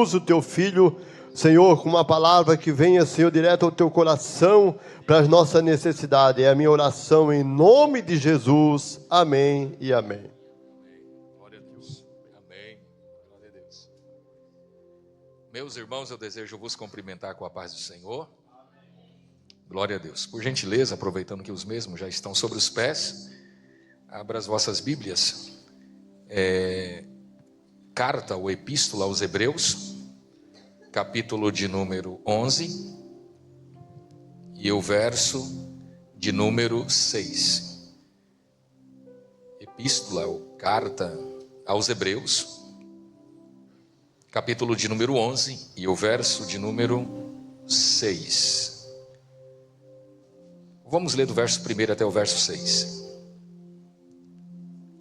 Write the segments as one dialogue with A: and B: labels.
A: usa o teu filho, Senhor, com uma palavra que venha, Senhor, direto ao teu coração para as nossas necessidades. É a minha oração em nome de Jesus. Amém e amém.
B: Glória a Deus. Amém. Glória a Deus. Meus irmãos, eu desejo vos cumprimentar com a paz do Senhor. Glória a Deus. Por gentileza, aproveitando que os mesmos já estão sobre os pés, abra as vossas Bíblias. Carta ou Epístola aos Hebreus, capítulo de número 11 e o verso de número 6. Epístola ou Carta aos Hebreus, capítulo de número 11 e o verso de número 6. Vamos ler do verso 1 até o verso 6.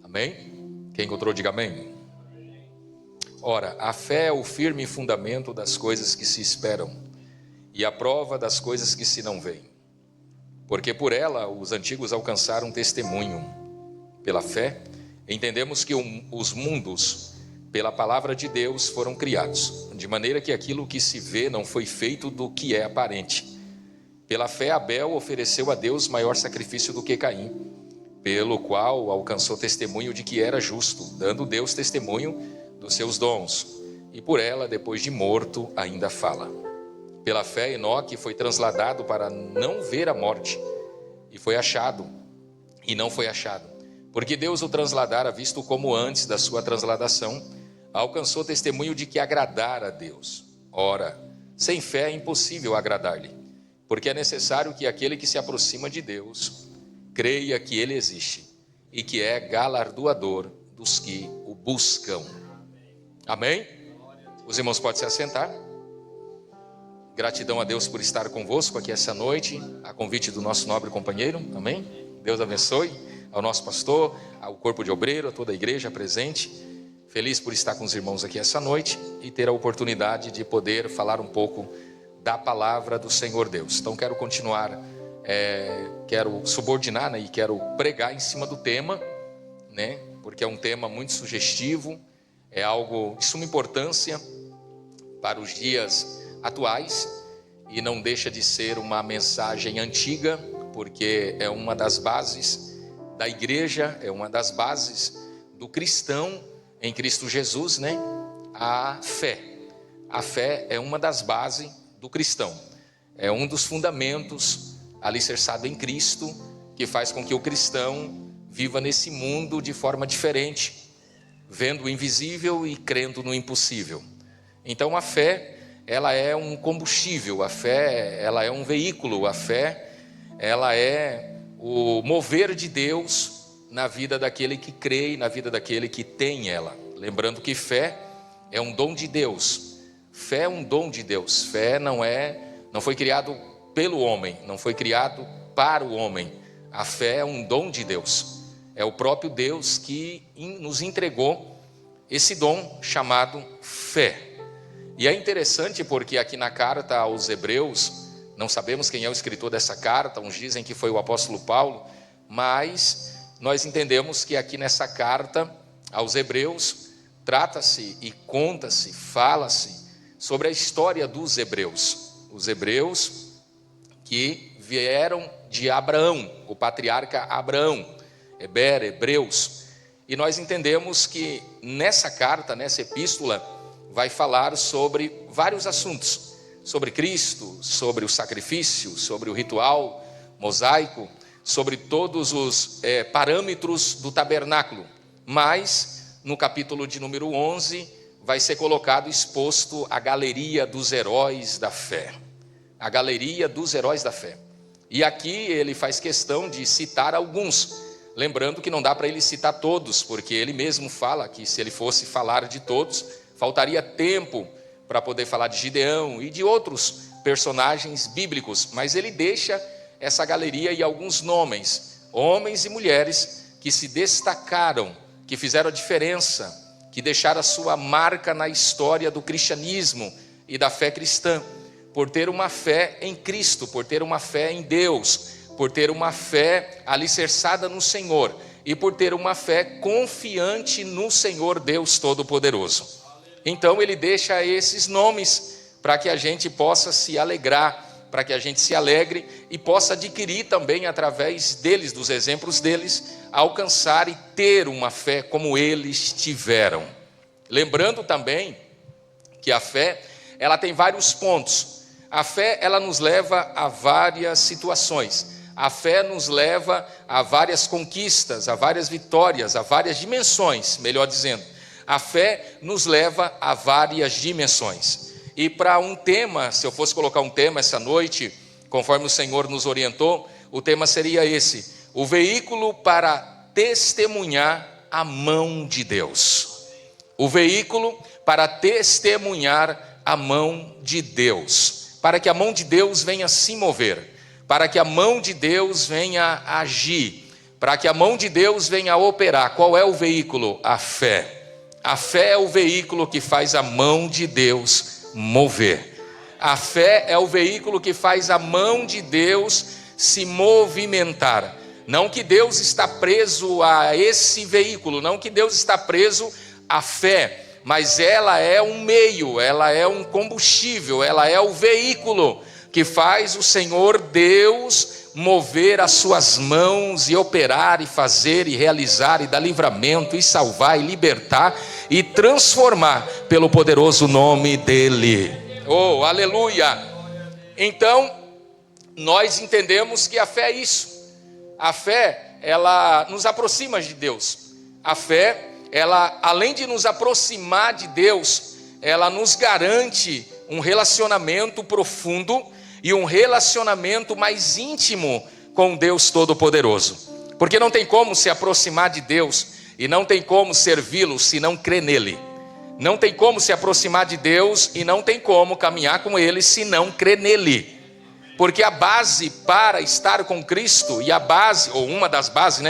B: Amém? Quem encontrou, diga amém. Ora, a fé é o firme fundamento das coisas que se esperam e a prova das coisas que se não veem. Porque por ela os antigos alcançaram testemunho. Pela fé, entendemos que os mundos, pela palavra de Deus, foram criados, de maneira que aquilo que se vê não foi feito do que é aparente. Pela fé, Abel ofereceu a Deus maior sacrifício do que Caim, pelo qual alcançou testemunho de que era justo, dando Deus testemunho dos seus dons, e por ela, depois de morto, ainda fala. Pela fé, Enoque foi transladado para não ver a morte, e foi achado, e não foi achado, porque Deus o transladara, visto como antes da sua transladação, alcançou testemunho de que agradara a Deus. Ora, sem fé é impossível agradar-lhe, porque é necessário que aquele que se aproxima de Deus creia que Ele existe e que é galardoador dos que o buscam. Amém? Os irmãos podem se assentar. Gratidão a Deus por estar convosco aqui essa noite, a convite do nosso nobre companheiro. Amém? Deus abençoe ao nosso pastor, ao corpo de obreiro, a toda a igreja presente. Feliz por estar com os irmãos aqui essa noite e ter a oportunidade de poder falar um pouco da palavra do Senhor Deus. Então quero continuar, quero subordinar, e quero pregar em cima do tema, porque é um tema muito sugestivo, é algo de suma importância para os dias atuais e não deixa de ser uma mensagem antiga, porque é uma das bases da igreja, é uma das bases do cristão em Cristo Jesus, a fé. A fé é uma das bases do cristão, é um dos fundamentos alicerçado em Cristo, que faz com que o cristão viva nesse mundo de forma diferente, vendo o invisível e crendo no impossível. Então a fé, ela é um combustível, a fé, ela é um veículo, a fé, ela é o mover de Deus na vida daquele que crê e na vida daquele que tem ela. Lembrando que fé é um dom de Deus. Fé é um dom de Deus. Fé não foi criado pelo homem, não foi criado para o homem. A fé é um dom de Deus. É o próprio Deus que nos entregou esse dom chamado fé. E é interessante porque aqui na carta aos Hebreus, não sabemos quem é o escritor dessa carta, uns dizem que foi o apóstolo Paulo, mas nós entendemos que aqui nessa carta aos Hebreus, trata-se e conta-se, fala-se sobre a história dos hebreus. Os hebreus que vieram de Abraão, o patriarca Abraão, hebreus. E nós entendemos que nessa carta, nessa epístola, vai falar sobre vários assuntos. Sobre Cristo, sobre o sacrifício, sobre o ritual mosaico, sobre todos os parâmetros do tabernáculo. Mas no capítulo de número 11, vai ser colocado, exposto a galeria dos heróis da fé. A galeria dos heróis da fé. E aqui ele faz questão de citar alguns, lembrando que não dá para ele citar todos, porque ele mesmo fala que se ele fosse falar de todos, faltaria tempo para poder falar de Gideão e de outros personagens bíblicos, mas ele deixa essa galeria e alguns nomes, homens e mulheres que se destacaram, que fizeram a diferença, que deixaram a sua marca na história do cristianismo e da fé cristã, por ter uma fé em Cristo, por ter uma fé em Deus, por ter uma fé alicerçada no Senhor e por ter uma fé confiante no Senhor Deus Todo-Poderoso. Então ele deixa esses nomes para que a gente possa se alegrar, para que a gente se alegre e possa adquirir também através deles, dos exemplos deles, alcançar e ter uma fé como eles tiveram. Lembrando também que a fé, ela tem vários pontos. A fé, ela nos leva a várias situações. A fé nos leva a várias conquistas, a várias vitórias, a várias dimensões, melhor dizendo. A fé nos leva a várias dimensões. E para um tema, se eu fosse colocar um tema essa noite, conforme o Senhor nos orientou, o tema seria esse: o veículo para testemunhar a mão de Deus. O veículo para testemunhar a mão de Deus, para que a mão de Deus venha se mover, para que a mão de Deus venha agir, para que a mão de Deus venha operar. Qual é o veículo? A fé. A fé é o veículo que faz a mão de Deus mover. A fé é o veículo que faz a mão de Deus se movimentar. Não que Deus está preso a esse veículo, não que Deus está preso à fé, mas ela é um meio, ela é um combustível, ela é o veículo que faz o Senhor Deus mover as suas mãos e operar e fazer e realizar e dar livramento e salvar e libertar e transformar pelo poderoso nome dele. Oh, aleluia! Então, nós entendemos que a fé é isso. A fé, ela nos aproxima de Deus. A fé, ela, além de nos aproximar de Deus, ela nos garante um relacionamento profundo e um relacionamento mais íntimo com Deus Todo-Poderoso. Porque não tem como se aproximar de Deus e não tem como servi-lo se não crer nele. Não tem como se aproximar de Deus e não tem como caminhar com ele se não crer nele. Porque a base para estar com Cristo, e a base, ou uma das bases,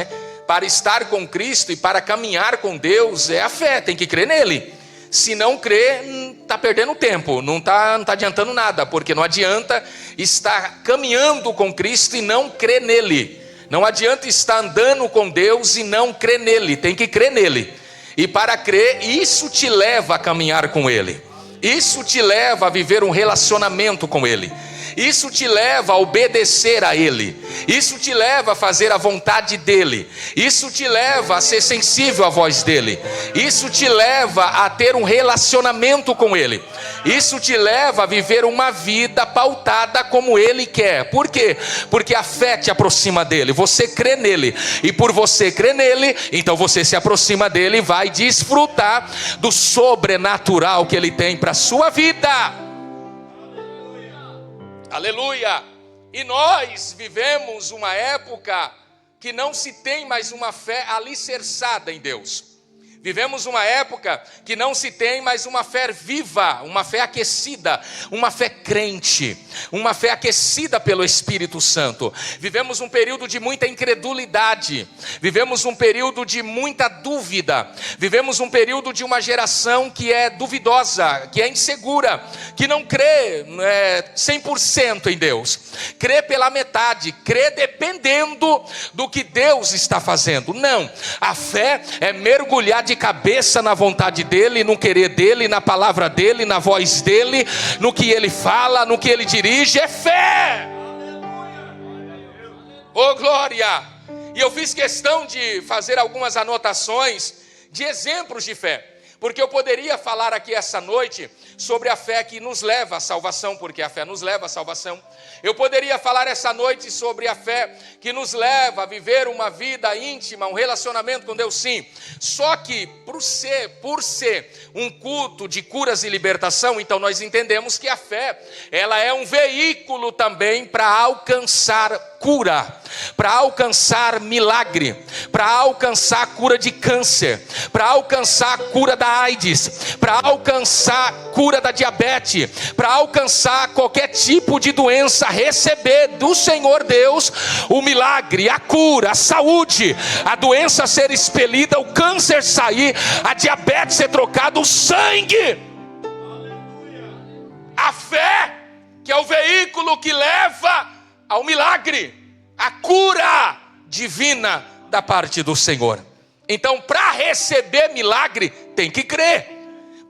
B: para estar com Cristo e para caminhar com Deus é a fé, tem que crer nele. Se não crer, está perdendo tempo, não está adiantando nada, porque não adianta estar caminhando com Cristo e não crer nele. Não adianta estar andando com Deus e não crer nele, tem que crer nele. E para crer, isso te leva a caminhar com ele. Isso te leva a viver um relacionamento com ele. Isso te leva a obedecer a ele. Isso te leva a fazer a vontade dele. Isso te leva a ser sensível à voz dele. Isso te leva a ter um relacionamento com ele. Isso te leva a viver uma vida pautada como ele quer. Por quê? Porque a fé te aproxima dele. Você crê nele. E por você crer nele, então você se aproxima dele e vai desfrutar do sobrenatural que ele tem para a sua vida. Aleluia! E nós vivemos uma época que não se tem mais uma fé alicerçada em Deus. Vivemos uma época que não se tem mais uma fé viva, uma fé aquecida, uma fé crente, uma fé aquecida pelo Espírito Santo. Vivemos um período de muita incredulidade, vivemos um período de muita dúvida, vivemos um período de uma geração que é duvidosa, que é insegura, que não crê 100% em Deus, crê pela metade, crê dependendo do que Deus está fazendo. Não, a fé é mergulhar de cabeça na vontade dele, no querer dele, na palavra dele, na voz dele, no que ele fala, no que ele dirige. É fé. Oh glória! E eu fiz questão de fazer algumas anotações de exemplos de fé, porque eu poderia falar aqui essa noite sobre a fé que nos leva à salvação, porque a fé nos leva à salvação. Eu poderia falar essa noite sobre a fé que nos leva a viver uma vida íntima, um relacionamento com Deus, sim. Só que por ser um culto de curas e libertação, então nós entendemos que a fé, ela é um veículo também para alcançar cura, para alcançar milagre, para alcançar a cura de câncer, para alcançar a cura da AIDS, para alcançar a cura da diabetes, para alcançar qualquer tipo de doença, receber do Senhor Deus o milagre, a cura, a saúde, a doença ser expelida, o câncer sair, a diabetes ser trocada, o sangue. A fé, que é o veículo que leva ao milagre, a cura divina da parte do Senhor. Então, para receber milagre, tem que crer.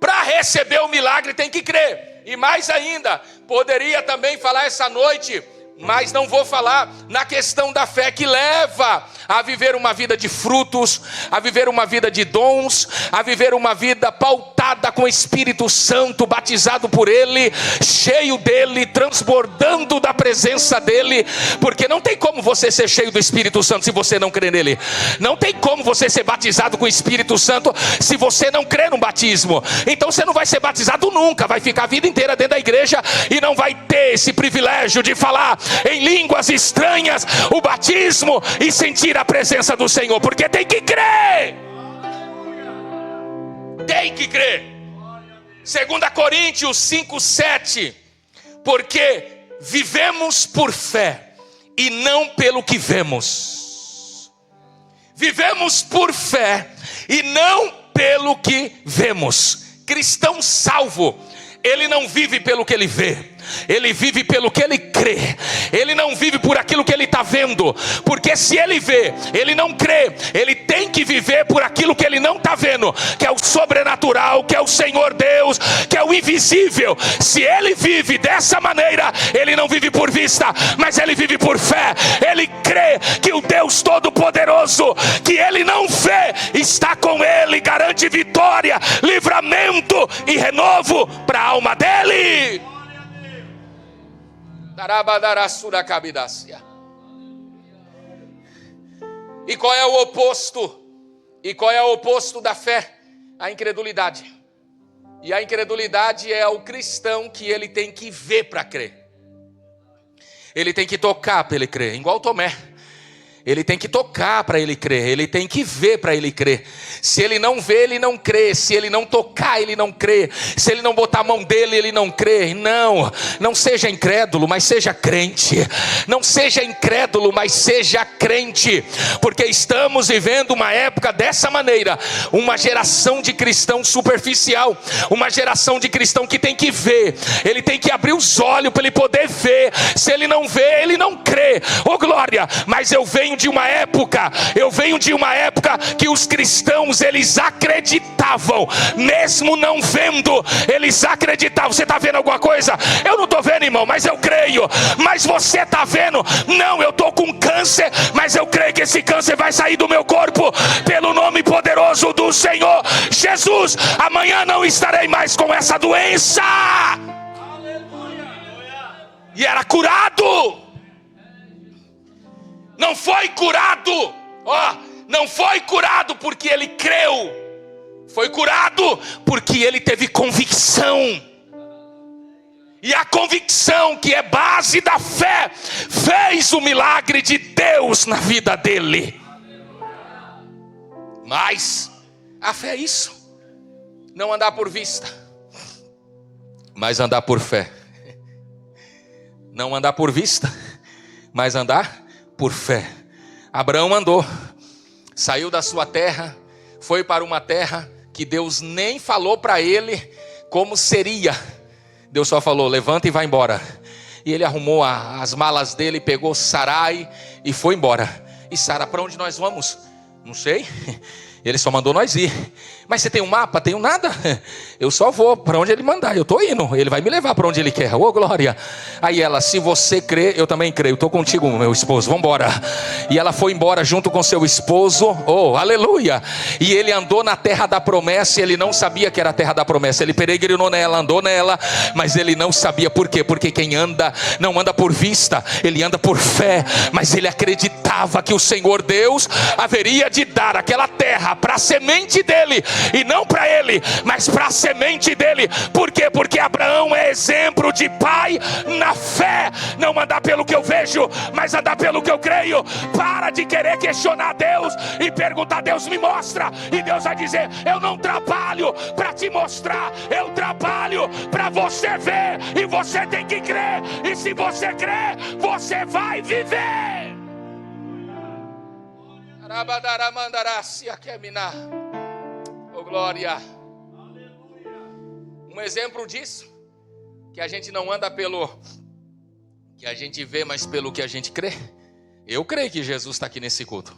B: para receber o milagre tem que crer. E mais ainda, poderia também falar essa noite, mas não vou falar na questão da fé que leva a viver uma vida de frutos, a viver uma vida de dons, a viver uma vida pautada com o Espírito Santo, batizado por Ele, cheio dEle, transbordando da presença dEle, porque não tem como você ser cheio do Espírito Santo se você não crê nele. Não tem como você ser batizado com o Espírito Santo se você não crê no batismo. Então você não vai ser batizado nunca, vai ficar a vida inteira dentro da igreja e não vai ter esse privilégio de falar em línguas estranhas, o batismo, e sentir a presença do Senhor, porque tem que crer. Tem que crer. 2 Coríntios 5:7, porque vivemos por fé e não pelo que vemos. Vivemos por fé e não pelo que vemos. Cristão salvo, ele não vive pelo que ele vê, ele vive pelo que ele crê. Ele não vive por aquilo que ele está vendo, porque se ele vê, ele não crê. Ele tem que viver por aquilo que ele não está vendo, que é o sobrenatural, que é o Senhor Deus, que é o invisível. Se ele vive dessa maneira, ele não vive por vista, mas ele vive por fé. Ele crê que o Deus Todo-Poderoso, que ele não vê, está com ele, garante vitória, livramento e renovo para a alma dele. E qual é o oposto? E qual é o oposto da fé? A incredulidade. E a incredulidade é o cristão que ele tem que ver para crer. Ele tem que tocar para ele crer, igual Tomé. Ele tem que tocar para ele crer, ele tem que ver para ele crer. Se ele não vê, ele não crê. Se ele não tocar, ele não crê. Se ele não botar a mão dele, ele não crê. Não seja incrédulo, mas seja crente. Não seja incrédulo, mas seja crente. Porque estamos vivendo uma época dessa maneira. Uma geração de cristão superficial. Uma geração de cristão que tem que ver. Ele tem que abrir os olhos para ele poder ver. Se ele não vê, ele não crê. Oh glória, mas eu venho de uma época que os cristãos, eles acreditavam, mesmo não vendo, eles acreditavam. Você está vendo alguma coisa? Eu não estou vendo, irmão, mas eu creio. Mas você está vendo? Não, eu estou com câncer, mas eu creio que esse câncer vai sair do meu corpo, pelo nome poderoso do Senhor Jesus. Amanhã não estarei mais com essa doença. E era curado. Não foi curado, não foi curado porque ele creu, foi curado porque ele teve convicção. E a convicção, que é base da fé, fez o milagre de Deus na vida dele. Mas a fé é isso, não andar por vista, mas andar por fé. Não andar por vista, mas andar por fé. Abraão andou, saiu da sua terra, foi para uma terra que Deus nem falou para ele como seria. Deus só falou: levanta e vai embora. E ele arrumou as malas dele, pegou Sarai e foi embora. E Sara: para onde nós vamos? Não sei. Ele só mandou nós ir. Mas você tem um mapa? Tenho nada. Eu só vou para onde ele mandar. Eu estou indo. Ele vai me levar para onde ele quer. Ô glória. Aí ela: se você crê, eu também creio. Estou contigo, meu esposo. Vamos embora. E ela foi embora junto com seu esposo. Oh, aleluia. E ele andou na terra da promessa. E ele não sabia que era a terra da promessa. Ele peregrinou nela, andou nela, mas ele não sabia. Por quê? Porque quem anda, não anda por vista, ele anda por fé. Mas ele acreditava que o Senhor Deus haveria de dar aquela terra para a semente dele, e não para ele, mas para a semente dele. Por quê? Porque Abraão é exemplo de pai na fé. Não andar pelo que eu vejo, mas andar pelo que eu creio. Para de querer questionar Deus e perguntar: Deus, me mostra. E Deus vai dizer: eu não trabalho para te mostrar, eu trabalho para você ver. E você tem que crer. E se você crer, você vai viver. Oh glória. Um exemplo disso, que a gente não anda pelo que a gente vê, mas pelo que a gente crê. Eu creio que Jesus está aqui nesse culto.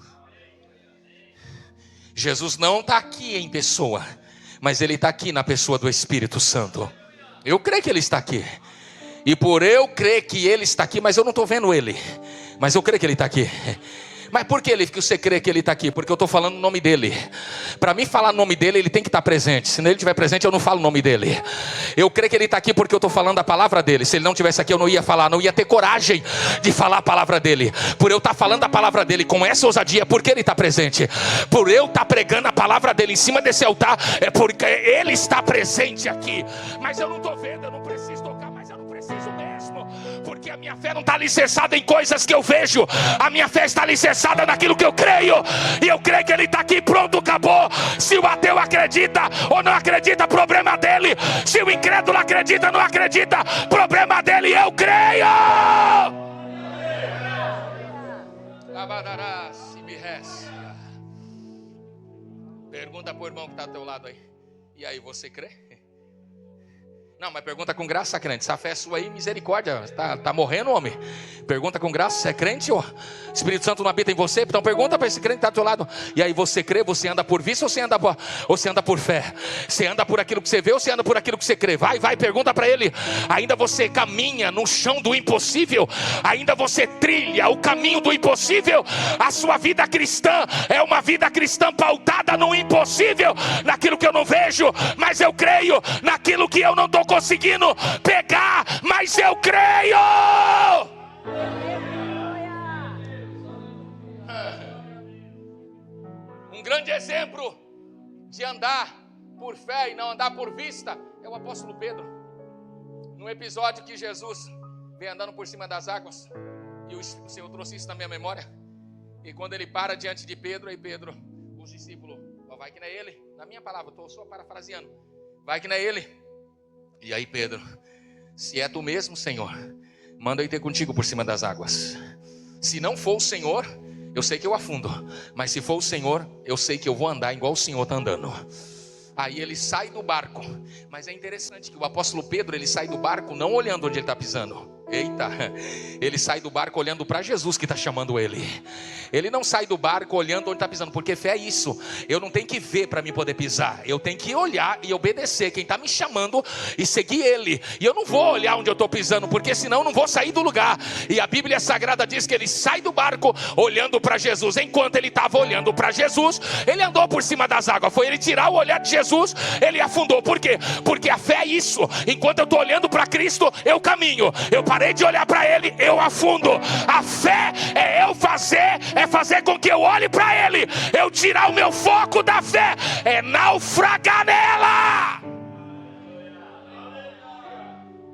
B: Jesus não está aqui em pessoa, mas Ele está aqui na pessoa do Espírito Santo. Eu creio que Ele está aqui. E por eu crer que Ele está aqui, mas eu não estou vendo Ele, mas eu creio que Ele está aqui. Mas por que você crê que Ele está aqui? Porque eu estou falando o nome dEle. Para mim falar o nome dEle, Ele tem que estar presente. Se Ele estiver presente, eu não falo o nome dEle. Eu creio que Ele está aqui porque eu estou falando a palavra dEle. Se Ele não estivesse aqui, eu não ia falar, não ia ter coragem de falar a palavra dEle. Por eu estar falando a palavra dEle com essa ousadia, porque Ele está presente. Por eu estar pregando a palavra dEle em cima desse altar, é porque Ele está presente aqui. Mas eu não estou vendo, eu não preciso tocar, mas eu não preciso mesmo. Porque a minha fé não está alicerçada em coisas que eu vejo. A minha fé está alicerçada naquilo que eu creio. E eu creio que Ele está aqui, pronto, acabou. Se o ateu acredita ou não acredita, problema dele. Se o incrédulo acredita ou não acredita, problema dele. Eu creio. Pergunta para o irmão que está ao teu lado aí. E aí, você crê? Não, mas pergunta com graça, crente. Se a fé é sua aí, misericórdia. Tá morrendo, homem? Pergunta com graça, você é crente? Ó? Espírito Santo não habita em você? Então pergunta para esse crente que está do teu lado. E aí, você crê? Você anda por vista ou você anda por fé? Você anda por aquilo que você vê ou você anda por aquilo que você crê? Vai, pergunta para ele. Ainda você caminha no chão do impossível? Ainda você trilha o caminho do impossível? A sua vida cristã é uma vida cristã pautada no impossível, naquilo que eu não vejo, mas eu creio, naquilo que eu não estou conseguindo pegar, mas eu creio. Um grande exemplo de andar por fé e não andar por vista é o apóstolo Pedro. No episódio que Jesus vem andando por cima das águas, e o Senhor trouxe isso na minha memória, e quando ele para diante de Pedro, aí Pedro, os discípulos, vai que não é ele, na minha palavra, estou só parafraseando, vai que não é ele. E aí Pedro, se é tu mesmo, Senhor, manda eu ir ter contigo por cima das águas. Se não for o Senhor, eu sei que eu afundo, mas se for o Senhor, eu sei que eu vou andar igual o Senhor está andando. Aí ele sai do barco. Mas é interessante que o apóstolo Pedro, ele sai do barco não olhando onde ele está pisando. Eita, ele sai do barco olhando para Jesus que está chamando ele. Ele não sai do barco olhando onde está pisando, porque fé é isso. Eu não tenho que ver para me poder pisar. Eu tenho que olhar e obedecer quem está me chamando e seguir ele. E eu não vou olhar onde eu estou pisando, porque senão eu não vou sair do lugar. E a Bíblia Sagrada diz que ele sai do barco olhando para Jesus. Enquanto ele estava olhando para Jesus, ele andou por cima das águas. Foi ele tirar o olhar de Jesus, ele afundou. Por quê? Porque a fé é isso. Enquanto eu estou olhando para Cristo, eu caminho. Eu parei de olhar para Ele, eu afundo. A fé é eu fazer, é fazer com que eu olhe para Ele. Eu tirar o meu foco da fé, é naufragar nela.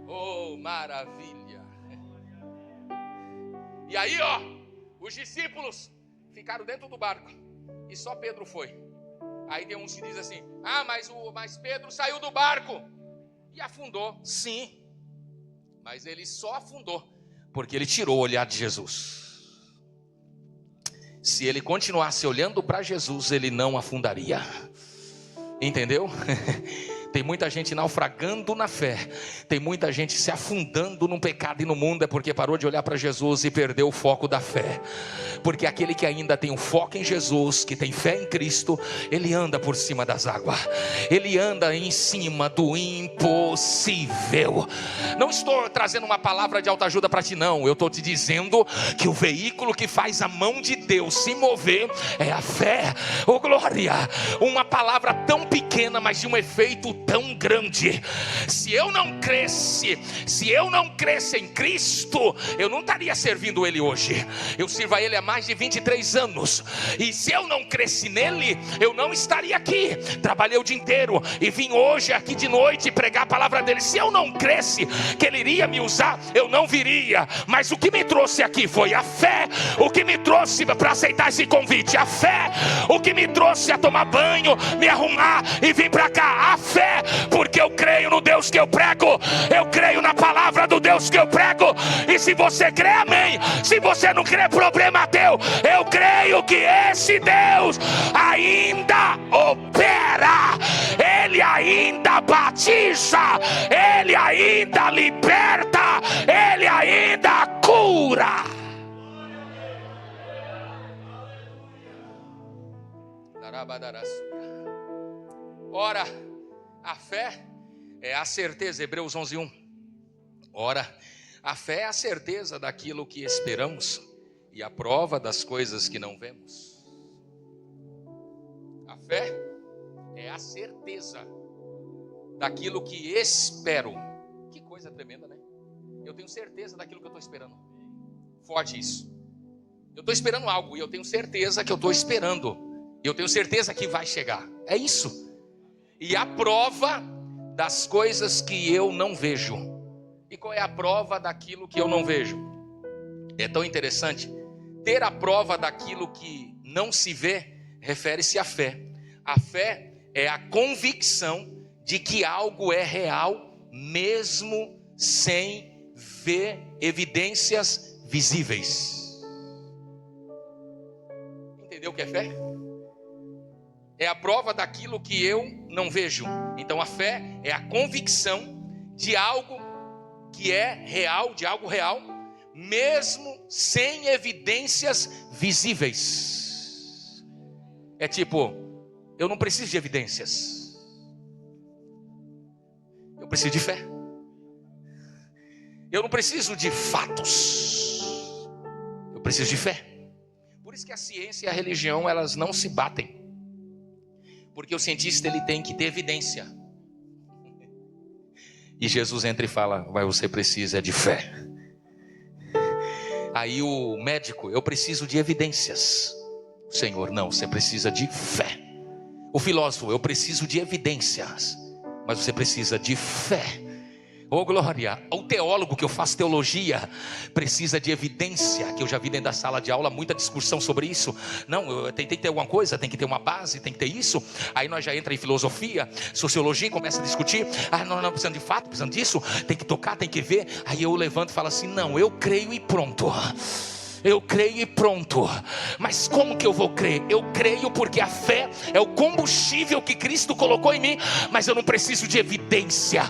B: Oh, maravilha. E aí, ó, os discípulos ficaram dentro do barco e só Pedro foi. Aí tem uns que dizem assim: ah, mas Pedro saiu do barco e afundou. Sim, mas ele só afundou porque ele tirou o olhar de Jesus. Se ele continuasse olhando para Jesus, ele não afundaria. Entendeu? Tem muita gente naufragando na fé. Tem muita gente se afundando no pecado e no mundo. É porque parou de olhar para Jesus e perdeu o foco da fé. Porque aquele que ainda tem um foco em Jesus, que tem fé em Cristo, ele anda por cima das águas. Ele anda em cima do impossível. Não estou trazendo uma palavra de autoajuda para ti, não. Eu estou te dizendo que o veículo que faz a mão de Deus se mover é a fé. Oh glória! Uma palavra tão pequena, mas de um efeito tão grande. Se eu não cresce em Cristo, eu não estaria servindo Ele hoje. Eu sirvo a Ele há mais de 23 anos. E se eu não cresci nele, eu não estaria aqui. Trabalhei o dia inteiro e vim hoje aqui de noite pregar a palavra dele. Se eu não cresce que Ele iria me usar, eu não viria. Mas o que me trouxe aqui foi a fé. O que me trouxe para aceitar esse convite, a fé. O que me trouxe a tomar banho, me arrumar e vir para cá, a fé. Porque eu creio no Deus que eu prego. Eu creio na palavra do Deus que eu prego. E se você crê, amém. Se você não crê, problema teu. Eu creio que esse Deus ainda opera. Ele ainda batiza. Ele ainda liberta. Ele ainda cura. Ora, A fé é a certeza, Hebreus 11:1. Ora, a fé é a certeza daquilo que esperamos e a prova das coisas que não vemos. A fé é a certeza daquilo que espero. Que coisa tremenda, né? Eu tenho certeza daquilo que eu estou esperando. Forte isso. Eu estou esperando algo e eu tenho certeza que eu estou esperando. E eu tenho certeza que vai chegar. É isso. E a prova das coisas que eu não vejo. E qual é a prova daquilo que eu não vejo? É tão interessante. Ter a prova daquilo que não se vê refere-se à fé. A fé é a convicção de que algo é real, mesmo sem ver evidências visíveis. Entendeu o que é fé? É a prova daquilo que eu não vejo. Então a fé é a convicção de algo que é real, de algo real, mesmo sem evidências visíveis. É tipo, eu não preciso de evidências, eu preciso de fé. Eu não preciso de fatos, eu preciso de fé. Por isso que a ciência e a religião, elas não se batem. Porque o cientista, ele tem que ter evidência. E Jesus entra e fala, mas você precisa de fé. Aí o médico, eu preciso de evidências. O Senhor, não, você precisa de fé. O filósofo, eu preciso de evidências. Mas você precisa de fé. Oh glória, o teólogo, que eu faço teologia, precisa de evidência. Que eu já vi dentro da sala de aula muita discussão sobre isso. Não, tem que ter alguma coisa, tem que ter uma base, tem que ter isso. Aí nós já entra em filosofia, sociologia, e começa a discutir. Ah, não, precisando de fato, precisando disso. Tem que tocar, tem que ver. Aí eu levanto e falo assim, não, eu creio e pronto. Eu creio e pronto. Mas como que eu vou crer? Eu creio porque a fé é o combustível que Cristo colocou em mim. Mas eu não preciso de evidência,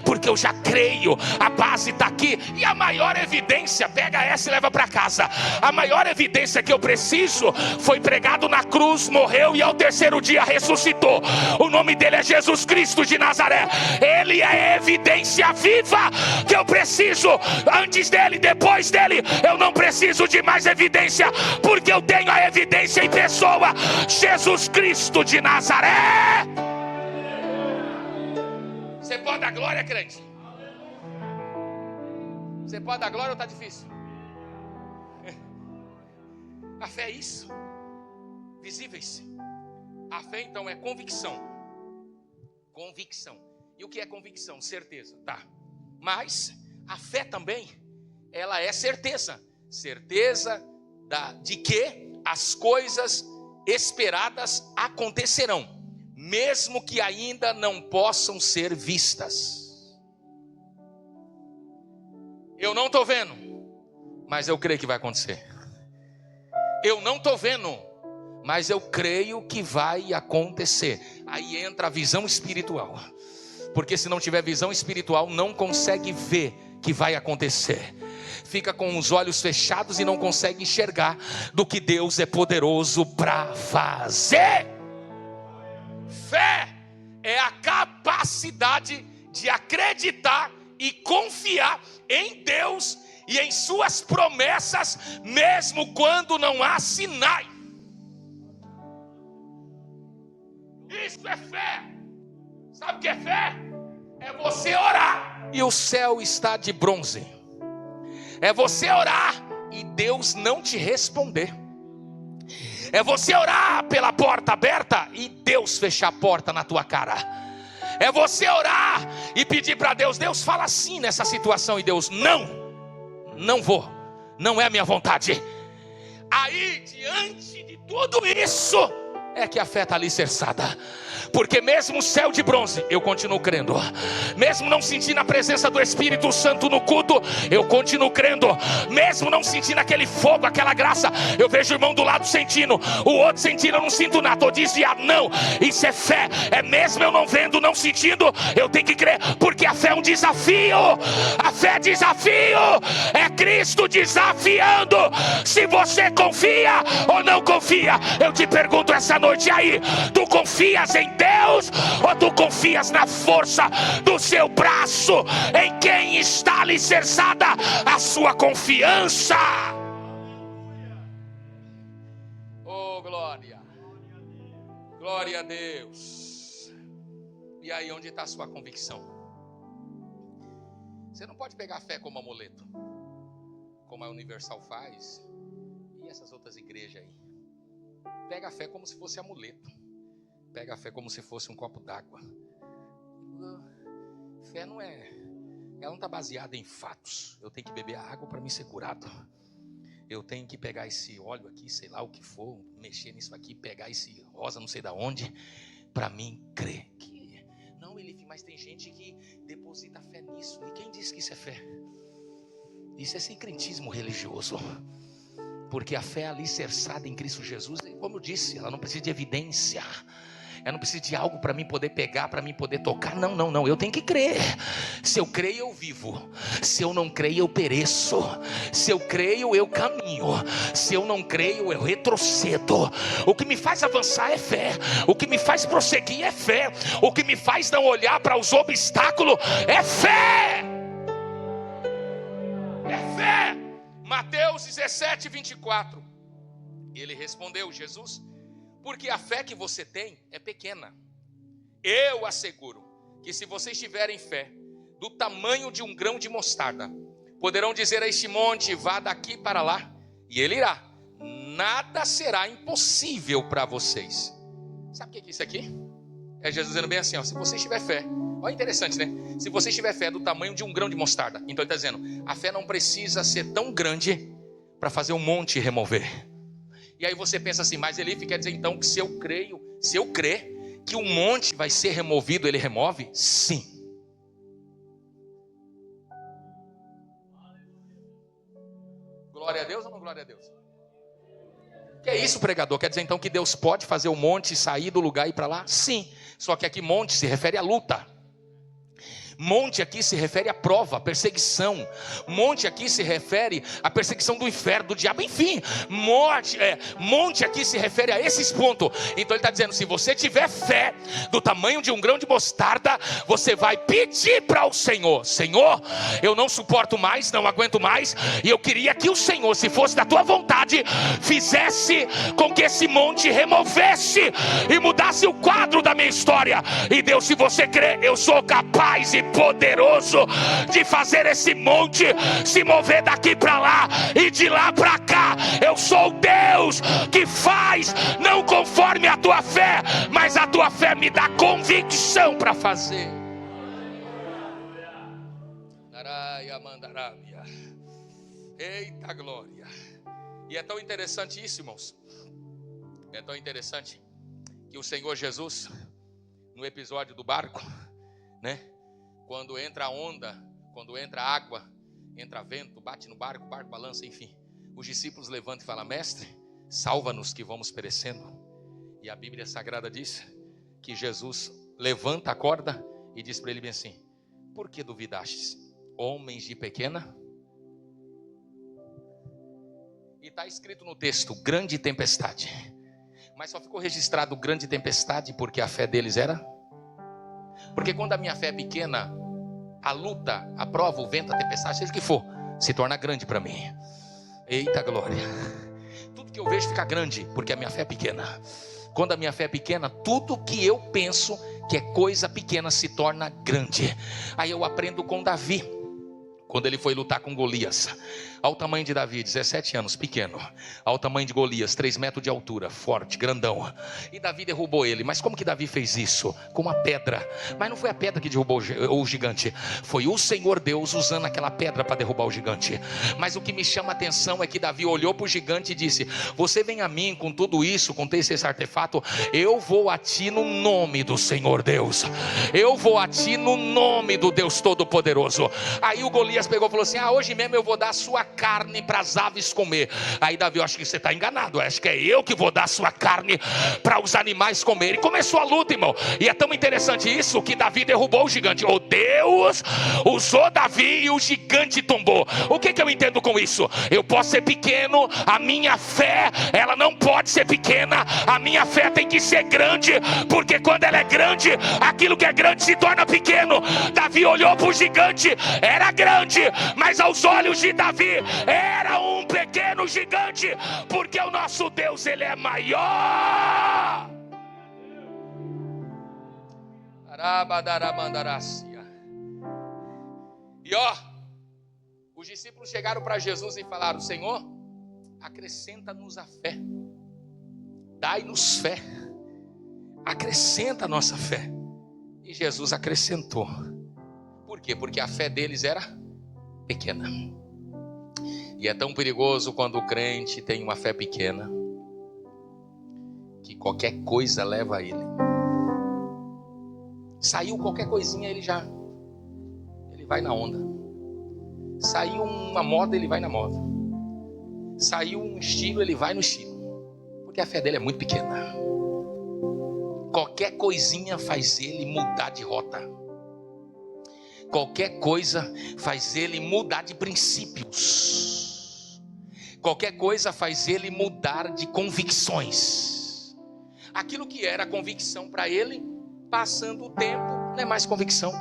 B: porque eu já creio. A base está aqui. E a maior evidência, pega essa e leva para casa. A maior evidência que eu preciso foi pregado na cruz, morreu e ao terceiro dia ressuscitou. O nome dele é Jesus Cristo de Nazaré. Ele é a evidência viva que eu preciso. Antes dele, depois dele, eu não preciso de mais evidência, porque eu tenho a evidência em pessoa, Jesus Cristo de Nazaré. Você pode dar glória, crente? Você pode dar glória ou está difícil? A fé é isso, visíveis. A fé então é convicção. Convicção. E o que é convicção? Certeza, tá? Mas a fé também, ela é certeza. Certeza de que as coisas esperadas acontecerão, mesmo que ainda não possam ser vistas. Eu não estou vendo, mas eu creio que vai acontecer. Eu não estou vendo, mas eu creio que vai acontecer. Aí entra a visão espiritual, porque se não tiver visão espiritual, não consegue ver que vai acontecer. Fica com os olhos fechados e não consegue enxergar do que Deus é poderoso para fazer. Fé é a capacidade de acreditar e confiar em Deus e em suas promessas, mesmo quando não há sinais. Isso é fé. Sabe o que é fé? É você orar e o céu está de bronze. É você orar e Deus não te responder. É você orar pela porta aberta e Deus fechar a porta na tua cara. É você orar e pedir para Deus, Deus fala assim nessa situação, e Deus, não vou, não é a minha vontade. Aí diante de tudo isso é que a fé está alicerçada. Porque mesmo o céu de bronze, eu continuo crendo. Mesmo não sentindo a presença do Espírito Santo no culto, eu continuo crendo. Mesmo não sentindo aquele fogo, aquela graça, eu vejo o irmão do lado sentindo, o outro sentindo, eu não sinto nada, estou desviado. Não, isso é fé. É mesmo eu não vendo, não sentindo, eu tenho que crer. Porque a fé é um desafio. A fé é desafio. É Cristo desafiando. Se você confia ou não confia, eu te pergunto essa noite aí, tu confias em Deus Deus, ou tu confias na força do seu braço? Em quem está alicerçada a sua confiança? Oh, glória, glória a Deus. E aí, onde está a sua convicção? Você não pode pegar a fé como amuleto, como a Universal faz e essas outras igrejas aí. Pega a fé como se fosse amuleto. Pega a fé como se fosse um copo d'água. Fé não é, ela não está baseada em fatos. Eu tenho que beber a água para me ser curado. Eu tenho que pegar esse óleo aqui, sei lá o que for, mexer nisso aqui, pegar esse rosa não sei da onde, para mim crer. Não, Elife, mas tem gente que deposita fé nisso. E quem disse que isso é fé? Isso é sincretismo religioso. Porque a fé é alicerçada em Cristo Jesus, como eu disse, ela não precisa de evidência. Eu não preciso de algo para mim poder pegar, para mim poder tocar. Não, eu tenho que crer. Se eu creio, eu vivo. Se eu não creio, eu pereço. Se eu creio, eu caminho. Se eu não creio, eu retrocedo. O que me faz avançar é fé. O que me faz prosseguir é fé. O que me faz não olhar para os obstáculos é fé. É fé. Mateus 17, 24. Ele respondeu, Jesus: porque a fé que você tem é pequena. Eu asseguro que se vocês tiverem fé do tamanho de um grão de mostarda, poderão dizer a este monte: vá daqui para lá, e ele irá. Nada será impossível para vocês. Sabe o que é isso aqui? É Jesus dizendo bem assim, ó, se vocês tiverem fé. Olha, interessante, né? Se vocês tiverem fé do tamanho de um grão de mostarda. Então ele está dizendo, a fé não precisa ser tão grande para fazer um monte remover. E aí você pensa assim, mas Elife quer dizer então que se eu crer que um monte vai ser removido, ele remove? Sim. Glória a Deus ou não glória a Deus? Que é isso, pregador? Quer dizer então que Deus pode fazer o monte sair do lugar e ir para lá? Sim. Só que aqui monte se refere à luta. Monte aqui se refere à prova, à perseguição. Monte aqui se refere à perseguição do inferno, do diabo. Enfim, monte aqui se refere a esses pontos. Então ele está dizendo, se você tiver fé do tamanho de um grão de mostarda, você vai pedir para o Senhor: Senhor, eu não suporto mais, não aguento mais, e eu queria que o Senhor, se fosse da tua vontade, fizesse com que esse monte removesse e mudasse o quadro da minha história. E Deus, se você crer, eu sou capaz e poderoso de fazer esse monte se mover daqui para lá e de lá para cá. Eu sou o Deus que faz, não conforme a tua fé, mas a tua fé me dá convicção para fazer. Eita glória. E é tão interessante isso, irmãos. É tão interessante que o Senhor Jesus, no episódio do barco, né? Quando entra a onda, quando entra a água, entra vento, bate no barco, o barco balança, enfim. Os discípulos levantam e falam: mestre, salva-nos que vamos perecendo. E a Bíblia Sagrada diz que Jesus levanta a corda e diz para ele bem assim: por que duvidastes, homens de pequena? E está escrito no texto, grande tempestade. Mas só ficou registrado grande tempestade porque a fé deles era... Porque quando a minha fé é pequena, a luta, a prova, o vento, a tempestade, seja o que for, se torna grande para mim. Eita glória. Tudo que eu vejo fica grande, porque a minha fé é pequena. Quando a minha fé é pequena, tudo que eu penso que é coisa pequena se torna grande. Aí eu aprendo com Davi, quando ele foi lutar com Golias. Ao tamanho de Davi, 17 anos, pequeno. Ao tamanho de Golias, 3 metros de altura, forte, grandão. E Davi derrubou ele. Mas como que Davi fez isso? Com uma pedra. Mas não foi a pedra que derrubou o gigante. Foi o Senhor Deus usando aquela pedra para derrubar o gigante. Mas o que me chama a atenção é que Davi olhou para o gigante e disse: você vem a mim com tudo isso, com esse artefato, eu vou a ti no nome do Senhor Deus. Eu vou a ti no nome do Deus Todo-Poderoso. Aí o Golias Golias pegou e falou assim: hoje mesmo eu vou dar a sua carne para as aves comer. Aí Davi: eu acho que você está enganado, eu acho que é eu que vou dar a sua carne para os animais comerem. E começou a luta, irmão. E é tão interessante isso, que Davi derrubou o gigante. Deus usou Davi e o gigante tombou. O que eu entendo com isso? Eu posso ser pequeno, a minha fé, ela não pode ser pequena. A minha fé tem que ser grande, porque quando ela é grande, aquilo que é grande se torna pequeno. Davi olhou para o gigante, era grande, mas aos olhos de Davi era um pequeno gigante, porque o nosso Deus, ele é maior. E os discípulos chegaram para Jesus e falaram: Senhor, acrescenta-nos a fé, dai-nos fé, acrescenta a nossa fé. E Jesus acrescentou. Por quê? Porque a fé deles era pequena. E é tão perigoso quando o crente tem uma fé pequena, que qualquer coisa leva a ele. Saiu qualquer coisinha, ele vai na onda. Saiu uma moda, ele vai na moda. Saiu um estilo, ele vai no estilo, porque a fé dele é muito pequena. Qualquer coisinha faz ele mudar de rota. Qualquer coisa faz ele mudar de princípios. Qualquer coisa faz ele mudar de convicções. Aquilo que era convicção para ele, passando o tempo, não é mais convicção.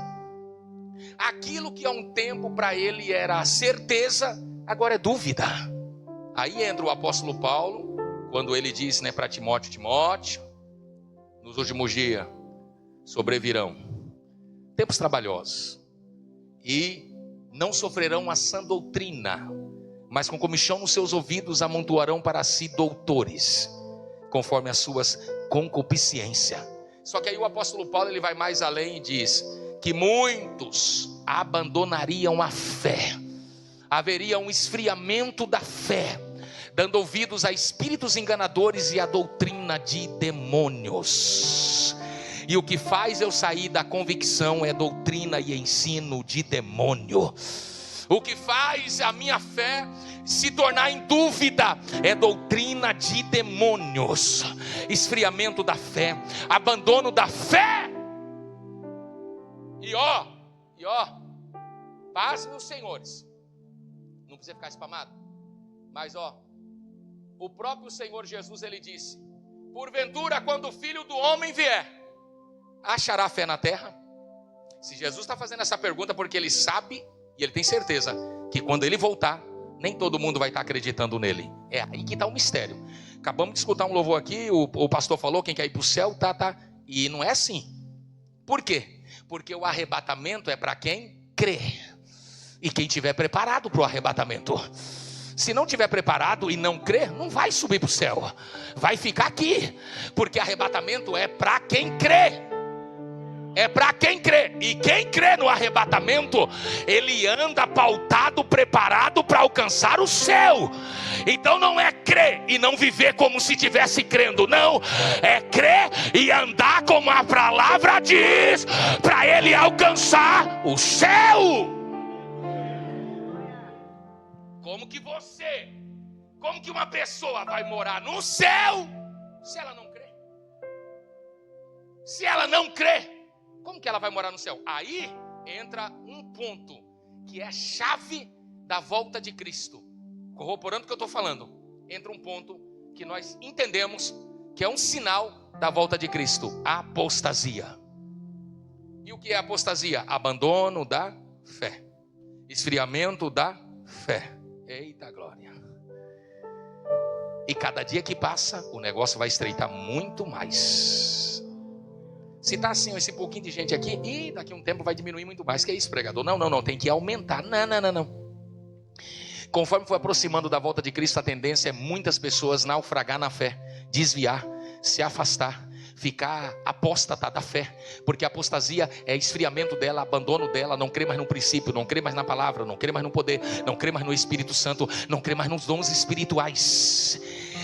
B: Aquilo que há um tempo para ele era certeza, agora é dúvida. Aí entra o apóstolo Paulo, quando ele diz, para Timóteo: nos últimos dias sobrevirão tempos trabalhosos, e não sofrerão a sã doutrina, mas com comichão nos seus ouvidos amontoarão para si doutores, conforme as suas concupiscências. Só que aí o apóstolo Paulo, ele vai mais além e diz que muitos abandonariam a fé, haveria um esfriamento da fé, dando ouvidos a espíritos enganadores e a doutrina de demônios. E o que faz eu sair da convicção é doutrina e ensino de demônio. O que faz a minha fé se tornar em dúvida é doutrina de demônios. Esfriamento da fé, abandono da fé. E paz, meus senhores, não precisa ficar espamado, mas o próprio Senhor Jesus, ele disse: porventura, quando o Filho do Homem vier, achará fé na terra? Se Jesus está fazendo essa pergunta, porque ele sabe e ele tem certeza que quando ele voltar, nem todo mundo vai estar acreditando nele. É aí que está o mistério. Acabamos de escutar um louvor aqui, o pastor falou: quem quer ir para o céu, tá. E não é assim. Por quê? Porque o arrebatamento é para quem crê, e quem estiver preparado para o arrebatamento. Se não estiver preparado e não crer, não vai subir para o céu, vai ficar aqui, porque arrebatamento é para quem crê. É para quem crê. E quem crê no arrebatamento, ele anda pautado, preparado para alcançar o céu. Então não é crer e não viver como se estivesse crendo, não. É crer e andar como a palavra diz, para ele alcançar o céu. Como que uma pessoa vai morar no céu se ela não crê? Se ela não crê, como que ela vai morar no céu? Aí entra um ponto que é a chave da volta de Cristo. Corroborando o que eu estou falando, entra um ponto que nós entendemos que é um sinal da volta de Cristo: a apostasia. E o que é apostasia? Abandono da fé, esfriamento da fé. Eita glória. E cada dia que passa, o negócio vai estreitar muito mais. Se está assim, esse pouquinho de gente aqui, e daqui a um tempo vai diminuir muito mais. Que é isso, pregador? Não, tem que aumentar. Não. Conforme for aproximando da volta de Cristo, a tendência é muitas pessoas naufragar na fé, desviar, se afastar, ficar apóstata da fé, porque a apostasia é esfriamento dela, abandono dela, não crê mais no princípio, não crê mais na palavra, não crê mais no poder, não crê mais no Espírito Santo, não crê mais nos dons espirituais.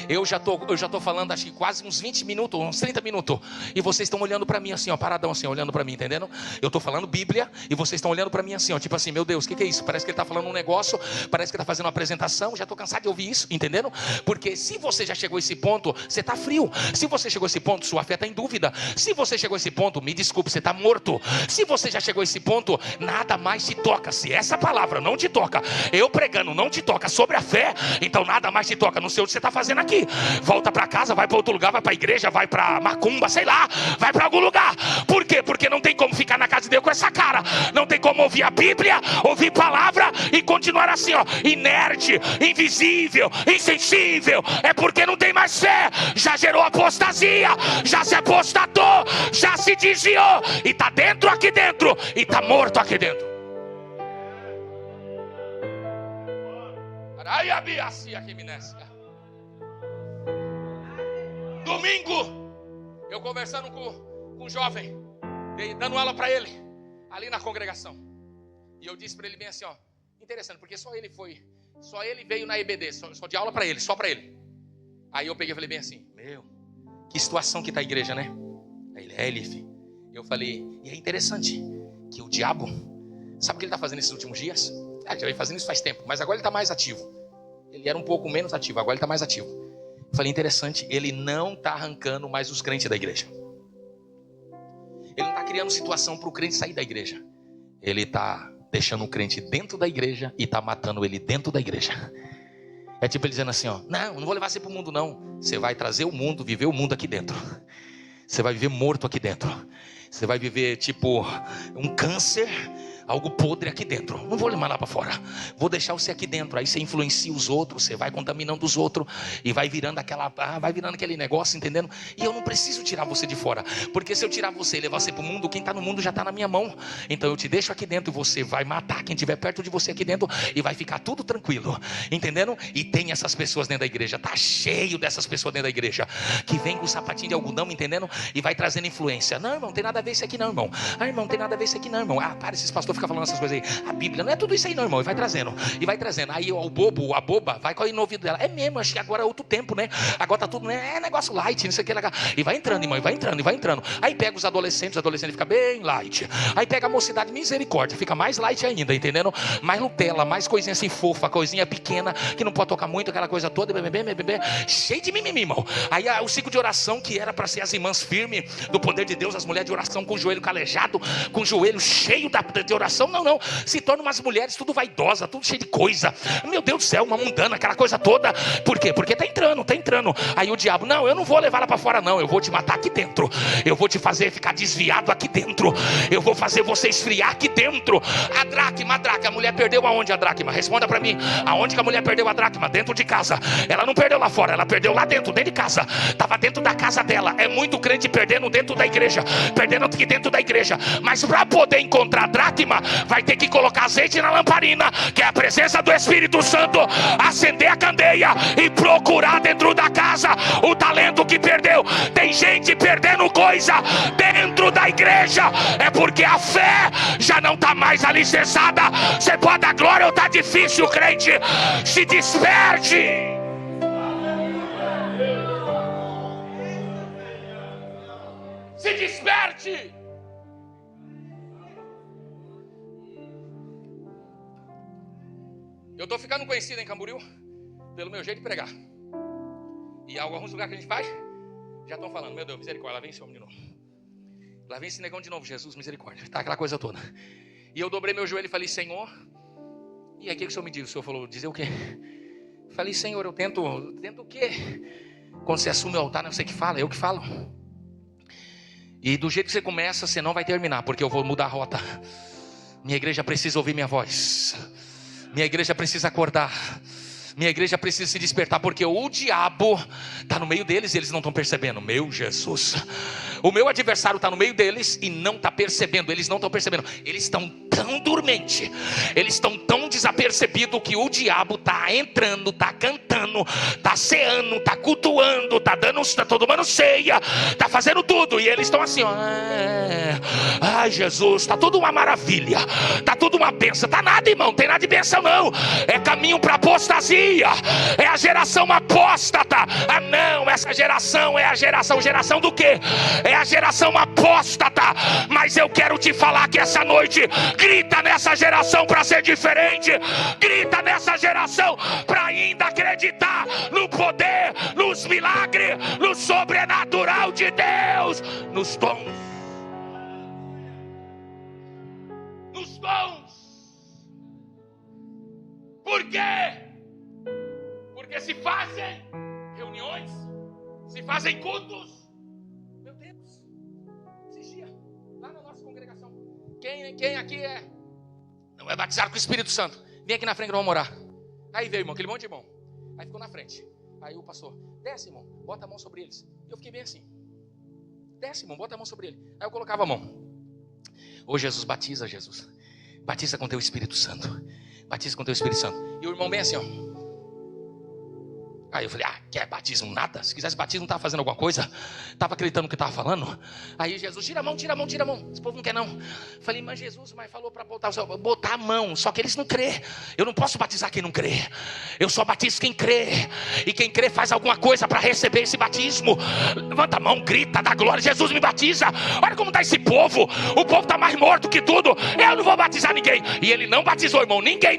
B: Eu já tô falando, acho que quase uns 20 minutos, uns 30 minutos. E vocês estão olhando para mim assim, ó, paradão assim, olhando para mim, entendendo? Eu tô falando Bíblia e vocês estão olhando para mim assim, ó, tipo assim, meu Deus, o que é isso? Parece que ele tá falando um negócio, parece que ele tá fazendo uma apresentação. Já tô cansado de ouvir isso, entendendo? Porque se você já chegou a esse ponto, você tá frio. Se você chegou a esse ponto, sua fé tá em dúvida. Se você chegou a esse ponto, me desculpe, você tá morto. Se você já chegou a esse ponto, nada mais te toca. Se essa palavra não te toca, eu pregando não te toca sobre a fé, então nada mais te toca. Não sei o que você está fazendo aqui. Volta para casa, vai para outro lugar, vai para a igreja, vai para macumba, sei lá, vai para algum lugar. Por quê? Porque não tem como ficar na casa de Deus com essa cara. Não tem como ouvir a Bíblia, ouvir palavra e continuar assim, ó, inerte, invisível, insensível. É porque não tem mais fé. Já gerou apostasia, já se apostatou, já se desviou e está dentro aqui dentro e está morto aqui dentro. Domingo, eu conversando com um jovem, dando aula para ele, ali na congregação. E eu disse para ele bem assim, ó, interessante, porque só ele veio na EBD, só de aula para ele, só para ele. Aí eu peguei e falei bem assim, meu, que situação que tá a igreja, né? Aí ele, filho. Eu falei, e é interessante que o diabo, sabe o que ele tá fazendo nesses últimos dias? Ele já vem fazendo isso faz tempo, mas agora ele está mais ativo. Ele era um pouco menos ativo, agora ele está mais ativo. Eu falei, interessante, ele não está arrancando mais os crentes da igreja. Ele não está criando situação para o crente sair da igreja. Ele está deixando o crente dentro da igreja e está matando ele dentro da igreja. É tipo ele dizendo assim, ó, não vou levar você para o mundo não. Você vai trazer o mundo, viver o mundo aqui dentro. Você vai viver morto aqui dentro. Você vai viver tipo um câncer, algo podre aqui dentro. Não vou levar lá para fora. Vou deixar você aqui dentro. Aí você influencia os outros, você vai contaminando os outros e vai virando aquele negócio, entendendo? E eu não preciso tirar você de fora, porque se eu tirar você e levar você para o mundo, quem está no mundo já está na minha mão. Então eu te deixo aqui dentro e você vai matar quem estiver perto de você aqui dentro e vai ficar tudo tranquilo, entendendo? E tem essas pessoas dentro da igreja, tá cheio dessas pessoas dentro da igreja que vem com o sapatinho de algodão, entendendo? E vai trazendo influência. Não, irmão, não tem nada a ver isso aqui não, irmão. Ah, irmão, não tem nada a ver isso aqui não, irmão. Ah, para, esses pastores ficam falando essas coisas aí. A Bíblia não é tudo isso aí não, irmão. E vai trazendo. Aí o bobo, a boba, vai cair no ouvido dela. É mesmo, acho que agora é outro tempo, né? Agora tá tudo, né? É negócio light, não sei o que. E vai entrando, irmão, e vai entrando. Aí pega os adolescentes ficam bem light. Aí pega a mocidade, misericórdia, fica mais light ainda, entendendo? Mais Nutella, mais coisinha assim fofa, coisinha pequena, que não pode tocar muito, aquela coisa toda, bebê, cheio de mimimi, irmão. Aí o ciclo de oração, que era para ser as irmãs firmes do poder de Deus, as mulheres de oração com o joelho calejado, com o joelho cheio de oração, não. Se tornam umas mulheres tudo vaidosa, tudo cheio de coisa. Meu Deus do céu, uma mundana, aquela coisa toda. Por quê? Porque tá entrando. Aí o diabo, não, eu não vou levar ela para fora não, eu vou te matar aqui dentro. Eu vou te fazer ficar desviado aqui dentro. Eu vou fazer você esfriar aqui dentro. A dracma, a mulher perdeu aonde a dracma? Responda para mim. Aonde que a mulher perdeu a dracma? Dentro de casa. Ela não perdeu lá fora, ela perdeu lá dentro de casa. Tava dentro da casa dela. É muito crente perdendo dentro da igreja, perdendo aqui dentro da igreja. Mas para poder encontrar a dracma, vai ter que colocar azeite na lamparina, que é a presença do Espírito Santo, acender a candeia e procurar dentro da casa o talento que perdeu. Tem gente perdendo coisa dentro da igreja, é porque a fé já não está mais alicerçada. Você pode dar glória ou tá difícil, crente? Se desperte. Se desperte. Eu estou ficando conhecido em Camboriú pelo meu jeito de pregar. E alguns lugares que a gente vai, já estão falando, meu Deus, misericórdia, lá vem esse homem de novo. Lá vem esse negão de novo, Jesus, misericórdia. Tá aquela coisa toda. E eu dobrei meu joelho e falei, Senhor, e aí o que o Senhor me disse? O Senhor falou, dizer o quê? Falei, Senhor, eu tento o quê? Quando você assume o altar, não sei o que fala, eu que falo. E do jeito que você começa, você não vai terminar, porque eu vou mudar a rota. Minha igreja precisa ouvir minha voz. Minha igreja precisa acordar. Minha igreja precisa se despertar, porque o diabo está no meio deles e eles não estão percebendo. Meu Jesus, o meu adversário está no meio deles e não está percebendo. Eles não estão percebendo. Eles estão tão tão dormente, eles estão tão desapercebidos que o diabo está entrando, está cantando, está ceando, está cultuando, está tomando ceia, está fazendo tudo, e eles estão assim, ó, ai Jesus, está tudo uma maravilha, está tudo uma bênção. Está nada, irmão, não tem nada de bênção não, é caminho para apostasia, é a geração apóstata. Ah não, essa geração é a geração do quê? É a geração apóstata. Mas eu quero te falar que essa noite, grita nessa geração para ser diferente, grita nessa geração para ainda acreditar no poder, nos milagres, no sobrenatural de Deus, nos dons. Nos dons. Por quê? Porque se fazem reuniões, se fazem cultos. Meu Deus, esses dias, lá na nossa congregação, quem aqui não é batizado com o Espírito Santo? Vem aqui na frente que nós vamos orar. Aí veio, irmão, aquele monte de irmão. Aí ficou na frente. Aí o pastor, desce, irmão, bota a mão sobre eles. E eu fiquei bem assim. Desce, irmão, bota a mão sobre ele. Aí eu colocava a mão. Ô Jesus, batiza, Jesus. Batiza com teu Espírito Santo. Batiza com teu Espírito Santo. E o irmão bem assim, ó. Aí eu falei, quer batismo? Nada. Se quisesse batismo, não estava fazendo alguma coisa. Estava acreditando no que estava falando. Aí Jesus, tira a mão, tira a mão, tira a mão. Esse povo não quer não. Falei, mas Jesus, falou para botar a mão. Só que eles não crê. Eu não posso batizar quem não crê. Eu só batizo quem crê. E quem crê faz alguma coisa para receber esse batismo. Levanta a mão, grita, dá glória. Jesus me batiza. Olha como está esse povo. O povo está mais morto que tudo. Eu não vou batizar ninguém. E ele não batizou, irmão. Ninguém.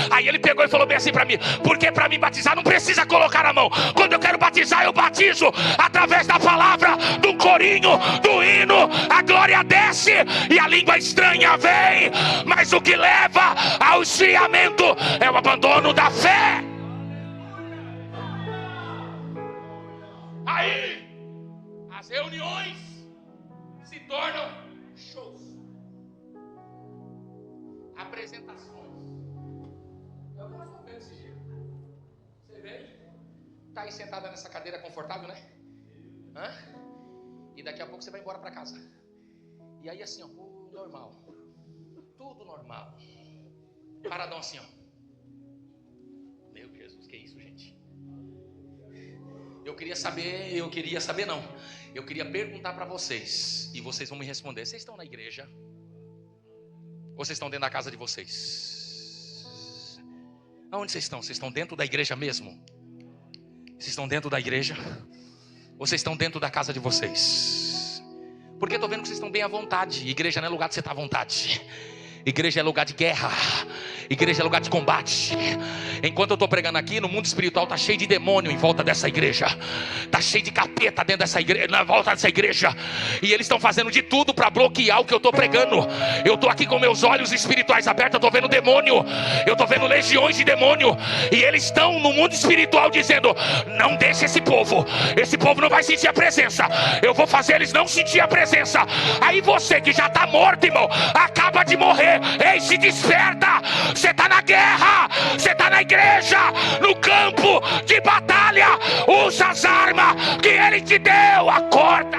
B: Aí ele pegou e falou bem assim para mim. Porque para mim batizar não precisa colocar a mão. Quando eu quero batizar, eu batizo através da palavra, do corinho, do hino. A glória desce e a língua estranha vem. Mas o que leva ao esfriamento é o abandono da fé. Aí as reuniões se tornam shows, apresentações. Eu não estou vendo esse dia. Você veio? Está aí sentada nessa cadeira confortável, né? E daqui a pouco você vai embora para casa. E aí assim, ó, normal. Tudo normal. Paradão assim, ó. Meu Jesus, que isso, gente? Eu queria perguntar para vocês. E vocês vão me responder. Vocês estão na igreja? Ou vocês estão dentro da casa de vocês? Aonde vocês estão? Vocês estão dentro da igreja mesmo? Vocês estão dentro da igreja? Ou vocês estão dentro da casa de vocês? Porque eu estou vendo que vocês estão bem à vontade. Igreja não é lugar de você estar à vontade. Igreja é lugar de guerra. Igreja é lugar de combate. Enquanto eu estou pregando aqui, no mundo espiritual está cheio de demônio em volta dessa igreja. Está cheio de capeta dentro dessa igreja, na volta dessa igreja. E eles estão fazendo de tudo para bloquear o que eu estou pregando. Eu estou aqui com meus olhos espirituais abertos. Eu estou vendo demônio. Eu estou vendo legiões de demônio. E eles estão no mundo espiritual dizendo: não deixe esse povo. Esse povo não vai sentir a presença. Eu vou fazer eles não sentir a presença. Aí você que já está morto, irmão, acaba de morrer. Ei, se desperta. Você está na guerra. Você está na igreja, no campo de batalha. Usa as armas que Ele te deu. Acorda.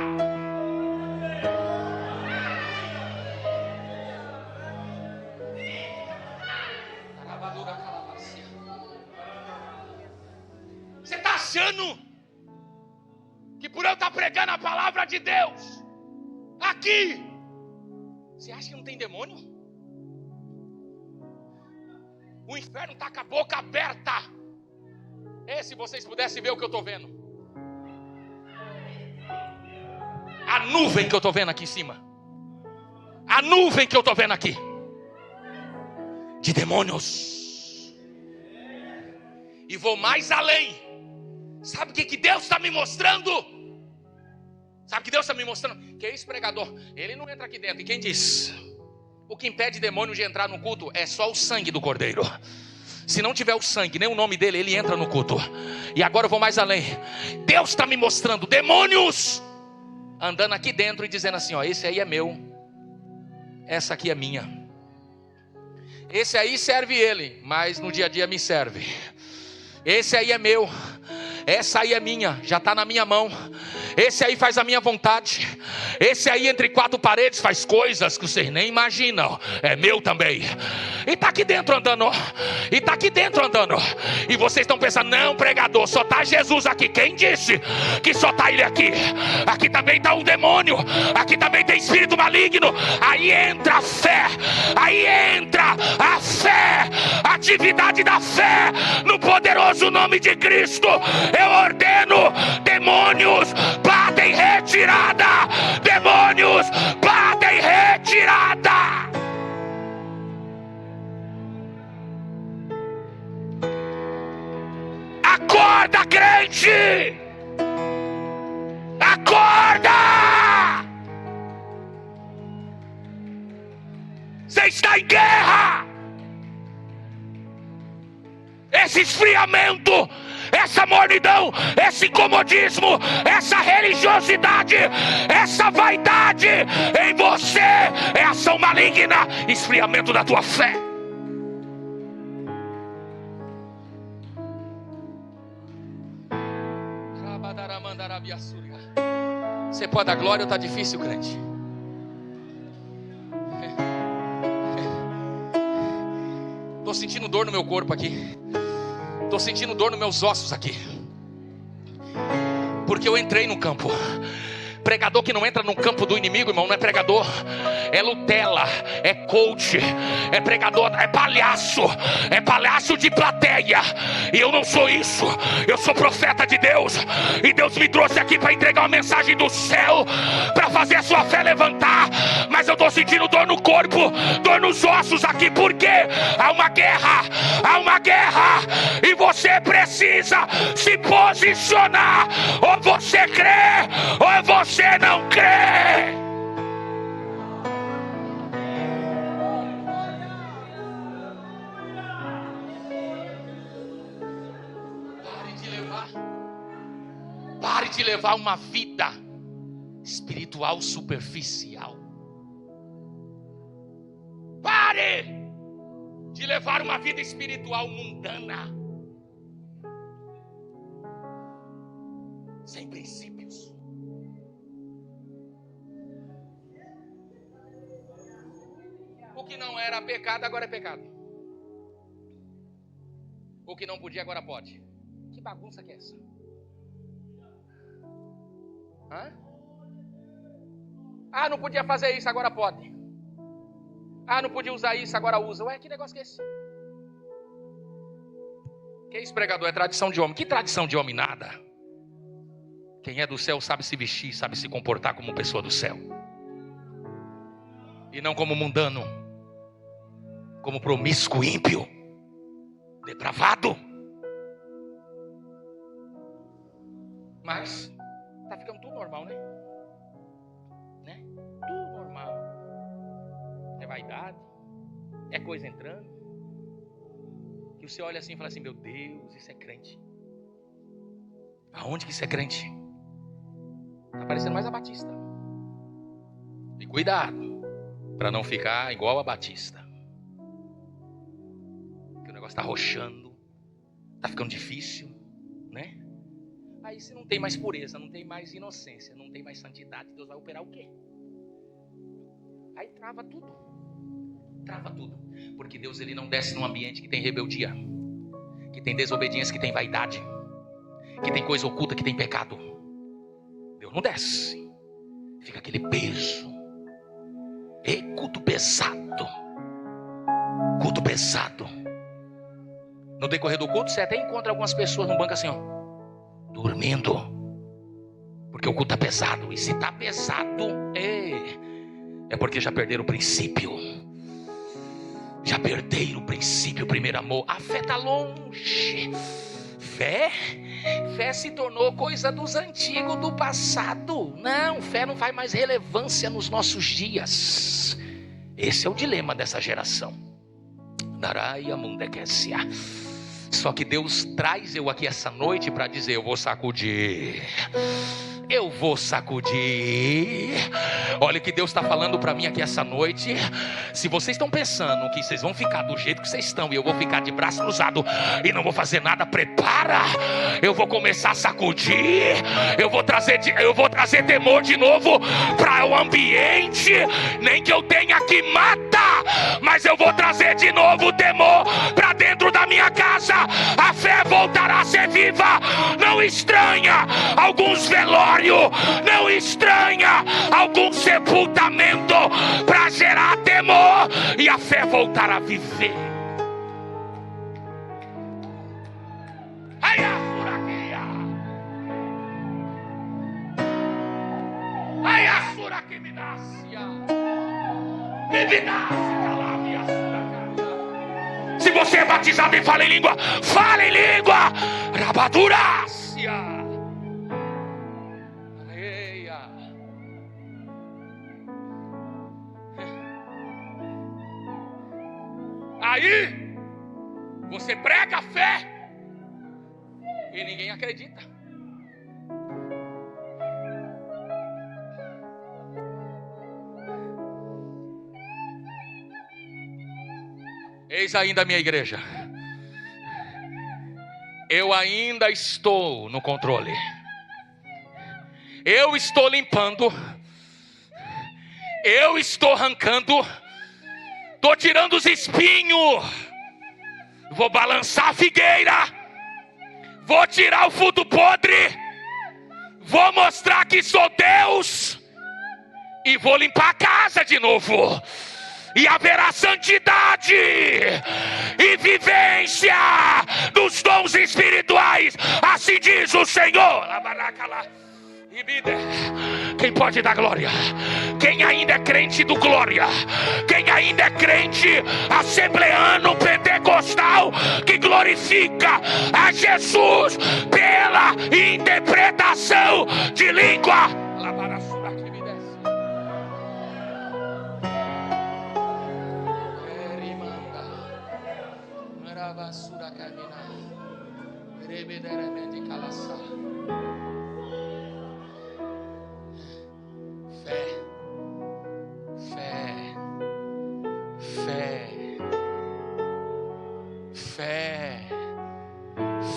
B: Você está achando que por eu estar pregando a palavra de Deus aqui, você acha que não tem demônio? O inferno está com a boca aberta. Se vocês pudessem ver o que eu estou vendo. A nuvem que eu estou vendo aqui em cima. A nuvem que eu estou vendo aqui. De demônios. E vou mais além. Sabe o que Deus está me mostrando? Sabe o que Deus está me mostrando? Que esse pregador, ele não entra aqui dentro. E quem diz? O que impede demônio de entrar no culto é só o sangue do Cordeiro. Se não tiver o sangue, nem o nome dele, ele entra no culto. E agora eu vou mais além. Deus está me mostrando demônios andando aqui dentro e dizendo assim: ó, esse aí é meu, essa aqui é minha. Esse aí serve ele, mas no dia a dia me serve. Esse aí é meu, essa aí é minha, já está na minha mão. Esse aí faz a minha vontade. Esse aí entre quatro paredes faz coisas que vocês nem imaginam. É meu também. E está aqui dentro andando. E está aqui dentro andando. E vocês estão pensando, não, pregador, só está Jesus aqui. Quem disse que só está ele aqui? Aqui também está um demônio. Aqui também tem espírito maligno. Aí entra a fé. Aí entra a fé. Atividade da fé. No poderoso nome de Cristo. Eu ordeno, demônios, batem retirada. Demônios, batem retirada. Acorda, crente! Acorda! Você está em guerra! Esse esfriamento, essa mornidão, esse incomodismo, essa religiosidade, essa vaidade em você é ação maligna, esfriamento da tua fé. Você pode dar glória ou está difícil, crente? Estou sentindo dor no meu corpo aqui. Estou sentindo dor nos meus ossos aqui. Porque eu entrei no campo. Pregador que não entra no campo do inimigo, irmão, não é pregador. É Nutella, é coach, é pregador, é palhaço de plateia. E eu não sou isso. Eu sou profeta de Deus. E Deus me trouxe aqui para entregar uma mensagem do céu, para fazer a sua fé levantar. Mas eu estou sentindo dor no corpo, dor nos ossos aqui. Porque há uma guerra. E você precisa se posicionar. Ou você crê, ou você não crê. Pare de levar uma vida espiritual superficial. Pare de levar uma vida espiritual mundana, sem princípios. O que não era pecado agora é pecado. O que não podia agora pode. Que bagunça que é essa? Hã? Ah, não podia fazer isso, agora pode. Ah, não podia usar isso, agora usa. Ué, que negócio que é esse? Que isso, pregador? É tradição de homem. Que tradição de homem? Nada. Quem é do céu sabe se vestir, sabe se comportar como pessoa do céu. E não como mundano. Como promíscuo, ímpio, depravado. Mas tá ficando tudo normal, né? Tudo normal. É vaidade, é coisa entrando, que você olha assim e fala assim, meu Deus, isso é crente. Aonde que isso é crente? Tá parecendo mais a Batista. E cuidado para não ficar igual a Batista, que o negócio tá roxando, tá ficando difícil, né? Aí se não tem mais pureza, não tem mais inocência, não tem mais santidade, Deus vai operar o quê? Aí trava tudo. Porque Deus, ele não desce num ambiente que tem rebeldia, que tem desobediência, que tem vaidade, que tem coisa oculta, que tem pecado. Deus não desce. Fica aquele peso. E culto pesado. No decorrer do culto, você até encontra algumas pessoas no banco assim, ó, dormindo. Porque o culto tá pesado. E se tá pesado, é porque já perderam o princípio. Já perderam o princípio, o primeiro amor. A fé está longe. Fé se tornou coisa dos antigos, do passado. Não, fé não faz mais relevância nos nossos dias. Esse é o dilema dessa geração. Só que Deus traz eu aqui essa noite para dizer, eu vou sacudir. eu vou sacudir. Olha o que Deus está falando para mim aqui essa noite. Se vocês estão pensando que vocês vão ficar do jeito que vocês estão e eu vou ficar de braço cruzado e não vou fazer nada, prepara. Eu vou começar a sacudir. Eu vou trazer temor de novo para o ambiente. Nem que eu tenha que matar, mas eu vou trazer de novo temor para dentro da minha casa. A fé voltará a ser viva. Não estranha alguns velórios, não estranha algum sepultamento para gerar temor, e a fé voltará a viver. Ai, a suraquia. Ai, a suraquia me nascia. Me nasce, calavia, suraquia. Se você é batizado e fala em língua, fala em língua. Rabadurácia. Aí você prega a fé e ninguém acredita. Eis ainda a minha igreja. Eu ainda estou no controle. Eu estou limpando. Eu estou arrancando. Estou tirando os espinhos. Vou balançar a figueira. Vou tirar o fruto podre. Vou mostrar que sou Deus. E vou limpar a casa de novo. E haverá santidade e vivência dos dons espirituais. Assim diz o Senhor. Quem pode dar glória? Quem ainda é crente do glória? Quem ainda é crente assembleano pentecostal que glorifica a Jesus pela interpretação de língua?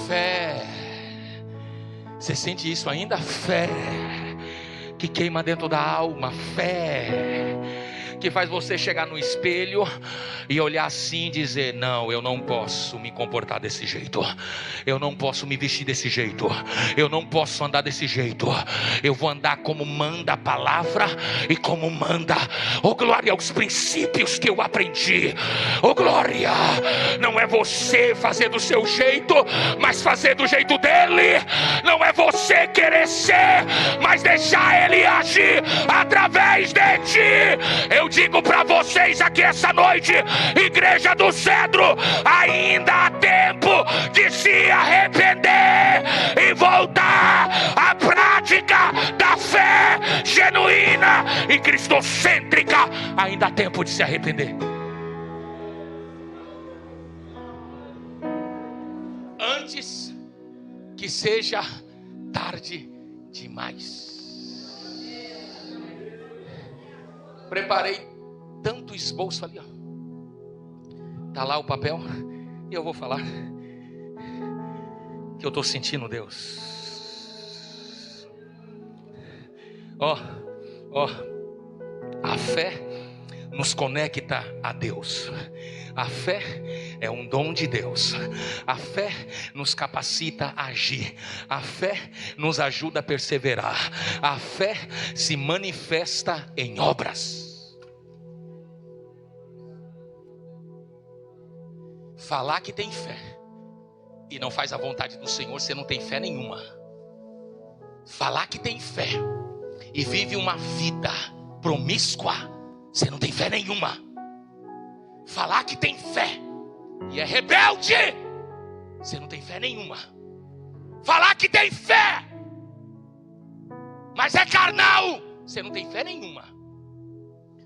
B: Fé. Você sente isso ainda? Fé que queima dentro da alma. Fé que faz você chegar no espelho e olhar assim e dizer: não, eu não posso me comportar desse jeito, eu não posso me vestir desse jeito, eu não posso andar desse jeito, eu vou andar como manda a palavra e como manda, oh glória, os princípios que eu aprendi. Oh glória, não é você fazer do seu jeito, mas fazer do jeito dele. Não é você querer ser, mas deixar ele agir através de ti. Eu digo para vocês aqui essa noite, Igreja do Cedro, ainda há tempo de se arrepender e voltar à prática da fé genuína e cristocêntrica. Ainda há tempo de se arrepender. Antes que seja tarde demais. Preparei tanto esboço ali, ó. Tá lá o papel. E eu vou falar que eu tô sentindo Deus. Ó, a fé nos conecta a Deus. A fé é um dom de Deus. A fé nos capacita a agir. A fé nos ajuda a perseverar. A fé se manifesta em obras. Falar que tem fé e não faz a vontade do Senhor, você não tem fé nenhuma. Falar que tem fé e vive uma vida promíscua, você não tem fé nenhuma. Falar que tem fé e é rebelde, você não tem fé nenhuma. Falar que tem fé, mas é carnal, você não tem fé nenhuma.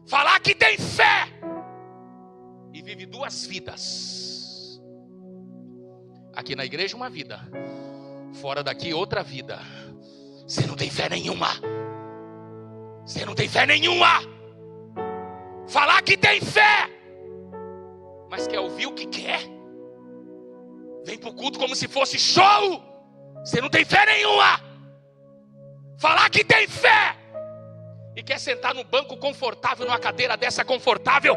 B: Falar que tem fé e vive duas vidas. Aqui na igreja uma vida, fora daqui outra vida. Você não tem fé nenhuma. Você não tem fé nenhuma. Falar que tem fé, mas quer ouvir o que quer. Vem pro culto como se fosse show. Você não tem fé nenhuma. Falar que tem fé e quer sentar no banco confortável, numa cadeira dessa confortável,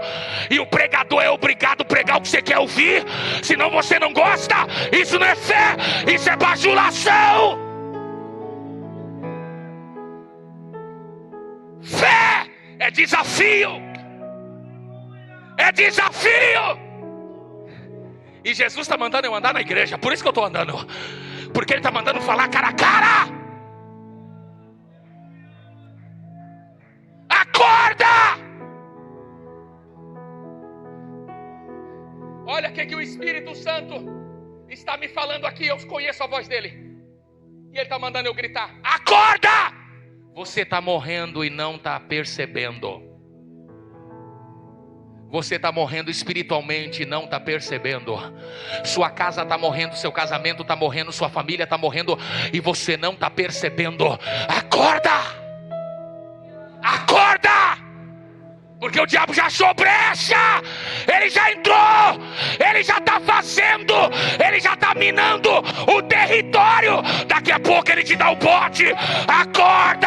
B: e o pregador é obrigado a pregar o que você quer ouvir, senão você não gosta. Isso não é fé, isso é bajulação. Fé é desafio. É desafio. E Jesus está mandando eu andar na igreja. Por isso que eu estou andando. Porque Ele está mandando falar cara a cara. Acorda! Olha o que o Espírito Santo está me falando aqui. Eu conheço a voz dele. E Ele está mandando eu gritar: acorda! Você está morrendo e não está percebendo. Você está morrendo espiritualmente e não está percebendo. Sua casa está morrendo, seu casamento está morrendo, sua família está morrendo e você não está percebendo. Acorda! Acorda! Porque o diabo já achou brecha. Ele já entrou. Ele já está fazendo. Ele já está minando o território. Daqui a pouco ele te dá o bote. Acorda!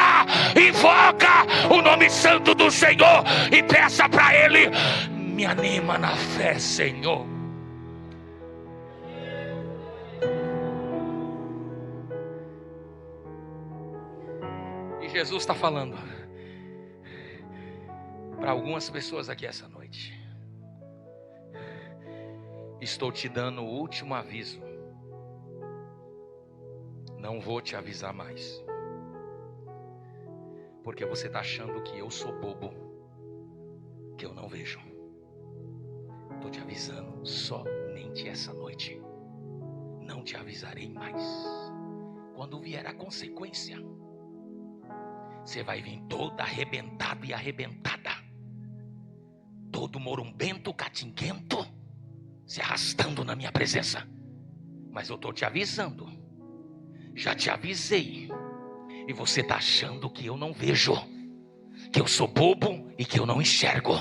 B: Invoca o nome santo do Senhor e peça para Ele: me anima na fé, Senhor. E Jesus está falando para algumas pessoas aqui essa noite: estou te dando o último aviso. Não vou te avisar mais, porque você está achando que eu sou bobo, que eu não vejo. Estou te avisando somente essa noite. Não te avisarei mais. Quando vier a consequência, você vai vir toda arrebentada e arrebentada, todo morumbento, catinguento, se arrastando na minha presença. Mas eu estou te avisando. Já te avisei. E você está achando que eu não vejo, que eu sou bobo e que eu não enxergo.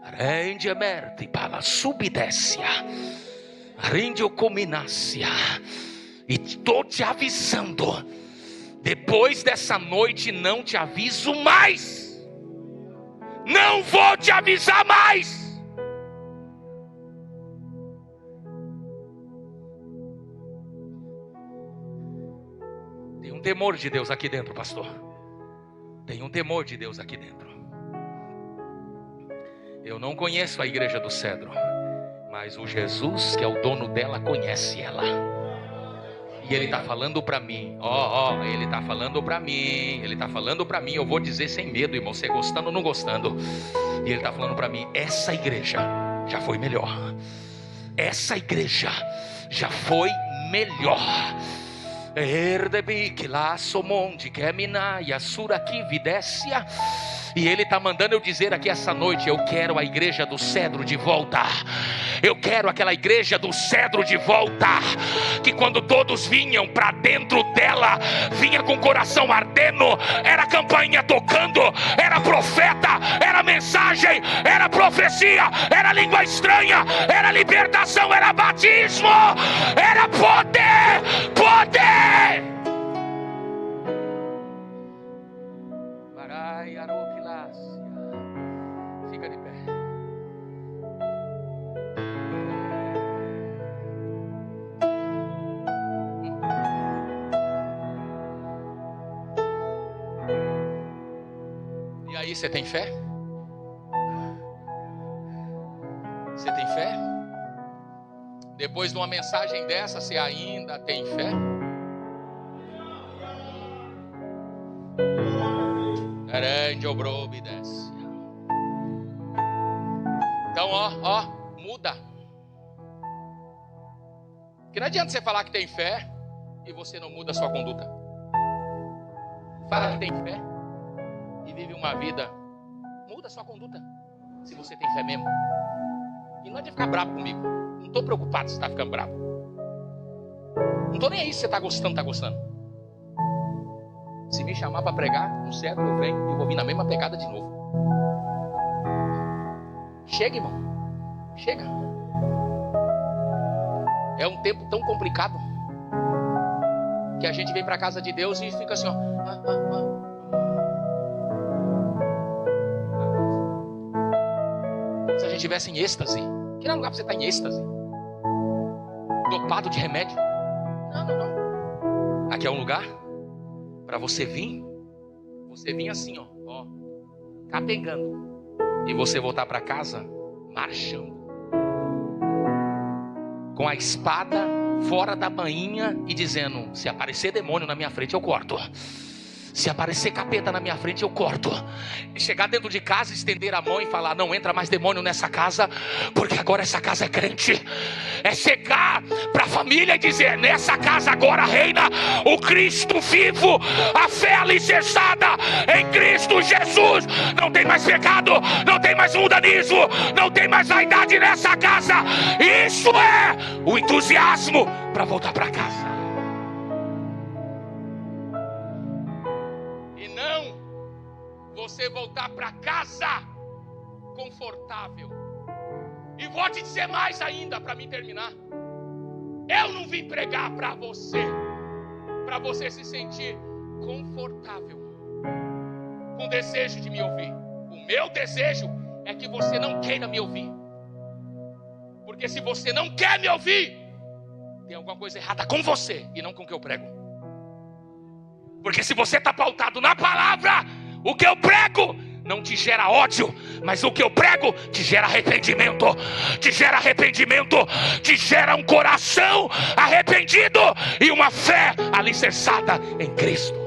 B: Rende emerte para subdécia, rende o cominácia. E estou te avisando. Depois dessa noite não te aviso mais. Não vou te avisar mais. Tem um temor de Deus aqui dentro, pastor. Tem um temor de Deus aqui dentro. Eu não conheço a igreja do Cedro, mas o Jesus que é o dono dela conhece ela. E Ele está falando para mim, Ele está falando para mim, Ele está falando para mim. Eu vou dizer sem medo, irmão, você gostando ou não gostando. E Ele está falando para mim: essa igreja já foi melhor. Essa igreja já foi melhor. E Ele está mandando eu dizer aqui essa noite: eu quero a igreja do Cedro de volta. Eu quero aquela igreja do Cedro de volta, que quando todos vinham para dentro dela, vinha com o coração ardendo. Era campainha tocando, era profeta, era mensagem, era profecia, era língua estranha, era libertação, era batismo, era poder, poder. Fica de pé. E aí, você tem fé? Você tem fé? Depois de uma mensagem dessa, você ainda tem fé? Então, muda. Porque não adianta você falar que tem fé e você não muda a sua conduta. Fala que tem fé e vive uma vida, muda a sua conduta, se você tem fé mesmo. E não adianta ficar bravo comigo. Não estou preocupado se você está ficando bravo. Não estou nem aí se você está gostando, Se me chamar para pregar no céu, eu venho e vou vir na mesma pegada de novo. Chega, irmão. Chega. É um tempo tão complicado que a gente vem para a casa de Deus e fica assim, ó. Se a gente estivesse em êxtase, que não é lugar para você estar em êxtase, dopado de remédio. Não. Aqui é um lugar para você vir assim, ó, capengando, e você voltar para casa marchando, com a espada fora da bainha e dizendo: se aparecer demônio na minha frente eu corto, se aparecer capeta na minha frente eu corto. E chegar dentro de casa, estender a mão e falar: não entra mais demônio nessa casa, porque agora essa casa é crente. É chegar para a família e dizer: nessa casa agora reina o Cristo vivo, a fé alicerçada em Cristo Jesus. Não tem mais pecado, não tem mais mundanismo, não tem mais vaidade nessa casa. Isso é o entusiasmo para voltar para casa. E não você voltar para casa confortável. E vou te dizer mais ainda para mim terminar. Eu não vim pregar para você se sentir confortável, com desejo de me ouvir. O meu desejo é que você não queira me ouvir. Porque se você não quer me ouvir, tem alguma coisa errada com você e não com o que eu prego. Porque se você está pautado na palavra, o que eu prego não te gera ódio, mas o que eu prego te gera arrependimento. Te gera arrependimento, te gera um coração arrependido e uma fé alicerçada em Cristo.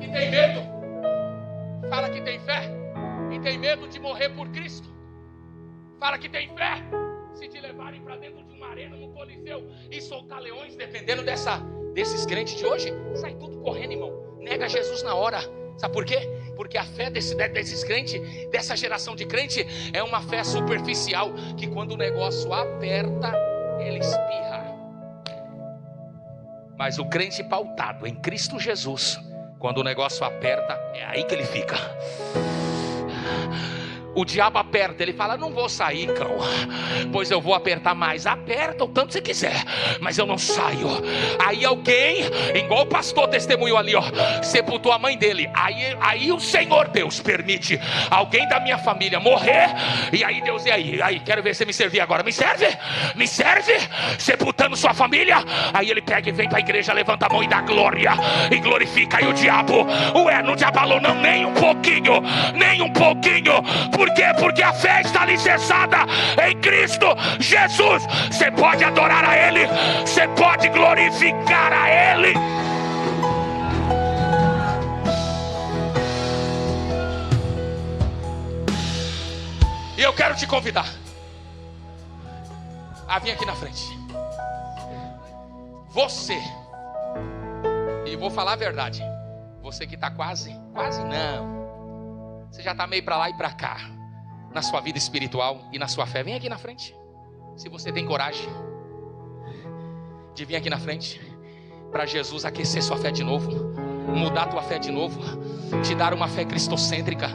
B: E tem medo, fala que tem fé, e tem medo de morrer por Cristo. Fala que tem fé, se te levarem para dentro de uma arena no Coliseu e soltar leões, dependendo desses crentes de hoje, sai tudo correndo, irmão. Nega Jesus na hora. Sabe por quê? Porque a fé desses crentes, dessa geração de crente, é uma fé superficial, que quando o negócio aperta, ele espirra. Mas o crente pautado em Cristo Jesus, quando o negócio aperta, é aí que ele fica. O diabo aperta, ele fala: não vou sair, cão, pois eu vou apertar mais. Aperta o tanto você quiser, mas eu não saio. Aí alguém, igual o pastor testemunhou ali, ó, sepultou a mãe dele. Aí o Senhor Deus permite alguém da minha família morrer. E aí Deus, e aí, quero ver você me servir agora. Me serve, sepultando sua família. Aí ele pega e vem para a igreja, levanta a mão e dá glória, e glorifica. E o diabo, não te abalou não, nem um pouquinho. Por quê? Porque a fé está alicerçada em Cristo Jesus. Você pode adorar a Ele, você pode glorificar a Ele. E eu quero te convidar a vir aqui na frente. Você, e vou falar a verdade, você que está quase não, você já está meio para lá e para cá na sua vida espiritual e na sua fé, vem aqui na frente. Se você tem coragem de vir aqui na frente, para Jesus aquecer sua fé de novo, mudar tua fé de novo, te dar uma fé cristocêntrica,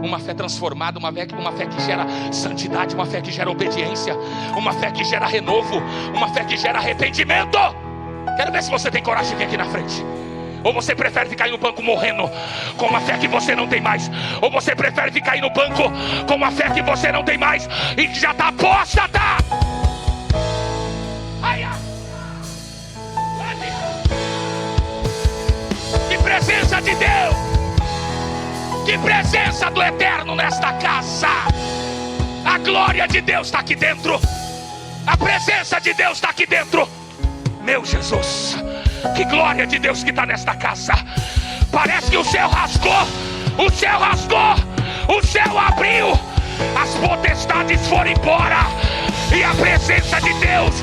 B: uma fé transformada, uma fé que gera santidade, uma fé que gera obediência, uma fé que gera renovo, uma fé que gera arrependimento. Quero ver se você tem coragem de vir aqui na frente. Ou você prefere ficar aí no banco morrendo com uma fé que você não tem mais? Ou você prefere ficar aí no banco com uma fé que você não tem mais e que já está apóstata? Que presença de Deus! Que presença do Eterno nesta casa! A glória de Deus está aqui dentro. A presença de Deus está aqui dentro. Meu Jesus, que glória de Deus que está nesta casa. Parece que o céu rasgou, o céu abriu, as potestades foram embora e a presença de Deus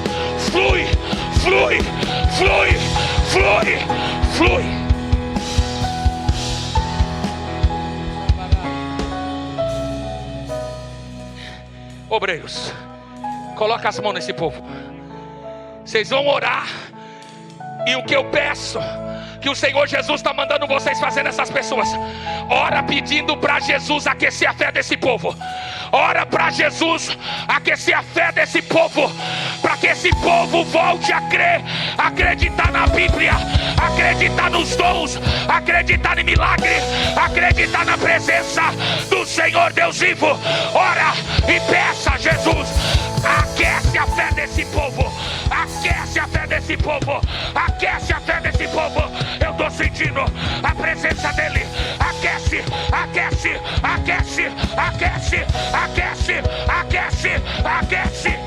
B: flui. Obreiros, coloca as mãos nesse povo. Vocês vão orar E o que eu peço, que o Senhor Jesus está mandando vocês fazer nessas pessoas, ora pedindo para Jesus aquecer a fé desse povo. Ora para Jesus aquecer a fé desse povo, para que esse povo volte a crer, acreditar na Bíblia, acreditar nos dons, acreditar em milagre, acreditar na presença do Senhor Deus vivo. Ora e peça a Jesus, aquece a fé desse povo, aquece a fé desse povo, aquece a fé desse povo. Eu estou sentindo a presença dele. Aquece, aquece, aquece, aquece, aquece, aquece, aquece.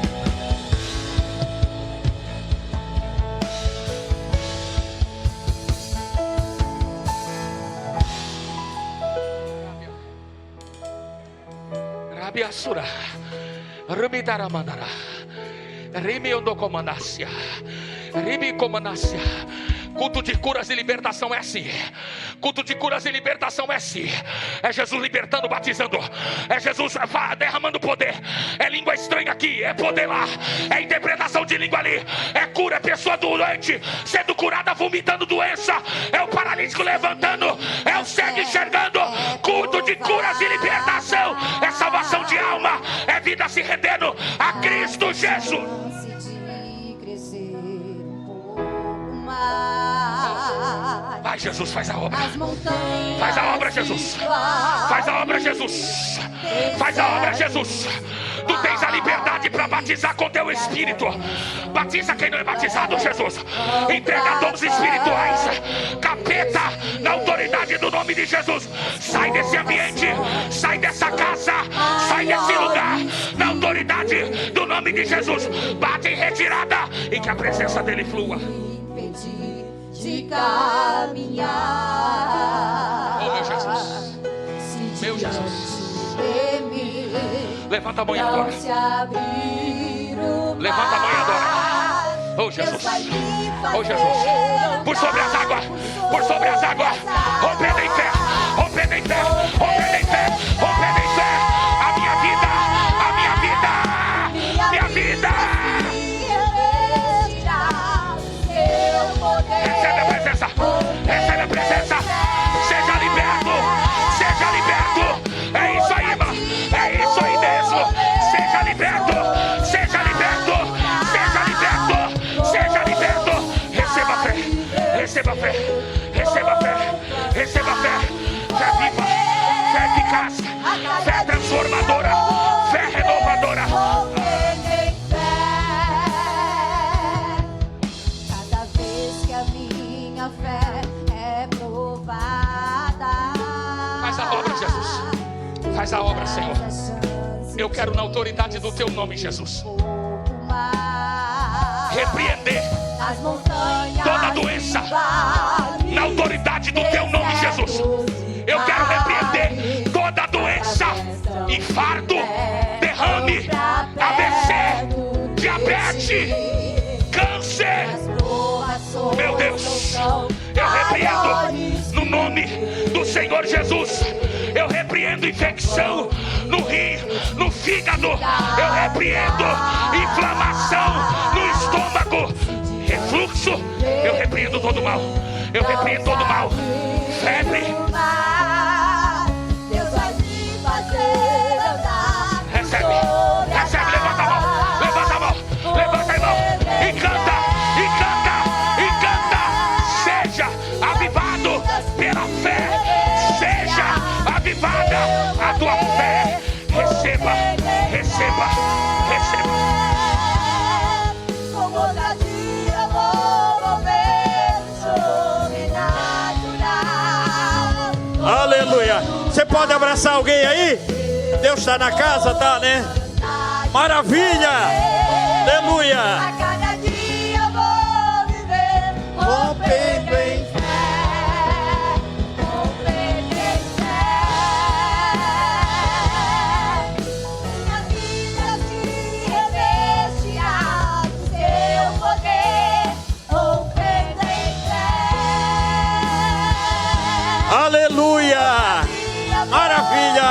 B: Rabiasura, Rubidaramanara, Rimi Ondocomanácia, Rimi Comanácia. Culto de curas e libertação é assim. Culto de curas e libertação é assim. É Jesus libertando, batizando. É Jesus derramando poder. É língua estranha aqui, é poder lá. É interpretação de língua ali. É cura, é pessoa doente sendo curada, vomitando doença. É o paralítico levantando. É o cego enxergando. Culto de curas e libertação. É salvação de alma. É vida se rendendo a Cristo Jesus. Vai, Jesus, faz a obra. Faz a obra, Jesus. Faz a obra, Jesus. Faz a obra, Jesus. Tu tens a liberdade para batizar com teu Espírito. Batiza quem não é batizado, Jesus. Entrega dons espirituais. Capeta, na autoridade do nome de Jesus. Sai desse ambiente. Sai dessa casa. Sai desse lugar. Na autoridade do nome de Jesus. Bate em retirada. E que a presença dele flua. De caminhar. Oh, meu Jesus. Meu Jesus. Levanta a mão e adora. Levanta a mão e adora. Oh, Jesus. Oh, Jesus. Por sobre as águas. Por sobre as águas. Rompendo em fé. Rompendo em fé. Rompendo em fé. Rompendo em fé. A minha vida. A minha vida. Minha vida. Recebe a presença. Recebe a presença. Seja liberto. Seja liberto. É isso aí, irmão. É isso aí mesmo. Seja liberto. Seja liberto. Seja liberto. Seja liberto. Receba a fé. Receba a fé. Receba a fé. Receba a fé. Fé viva. Fé eficaz. Fé transformadora. Fé renovadora. Faz a obra, Jesus. Faz a obra, Senhor. Eu quero na autoridade do teu nome, Jesus, repreender toda doença na autoridade do teu nome, Jesus. Eu quero repreender toda doença, infarto, derrame, AVC, diabetes, câncer. Meu Deus, eu repreendo no nome do Senhor Jesus. Eu repreendo infecção no rim, no fígado. Eu repreendo inflamação no estômago, refluxo. Eu repreendo todo mal. Eu repreendo todo mal. Febre. Recebe, recebe, levanta a mão. Levanta a mão, levanta a mão. E canta. Seja avivado pela fé. Seja avivada a tua fé. Receba, receba, receba. Com ousadia vou mover o sobrenatural.
C: Aleluia. Você pode abraçar alguém aí? Deus está na casa, tá, né? Maravilha. Aleluia.
D: A cada dia vou viver rompendo em fé, rompendo em fé. Minha vida se reveste do seu poder, rompendo em fé.
C: Aleluia. Maravilha.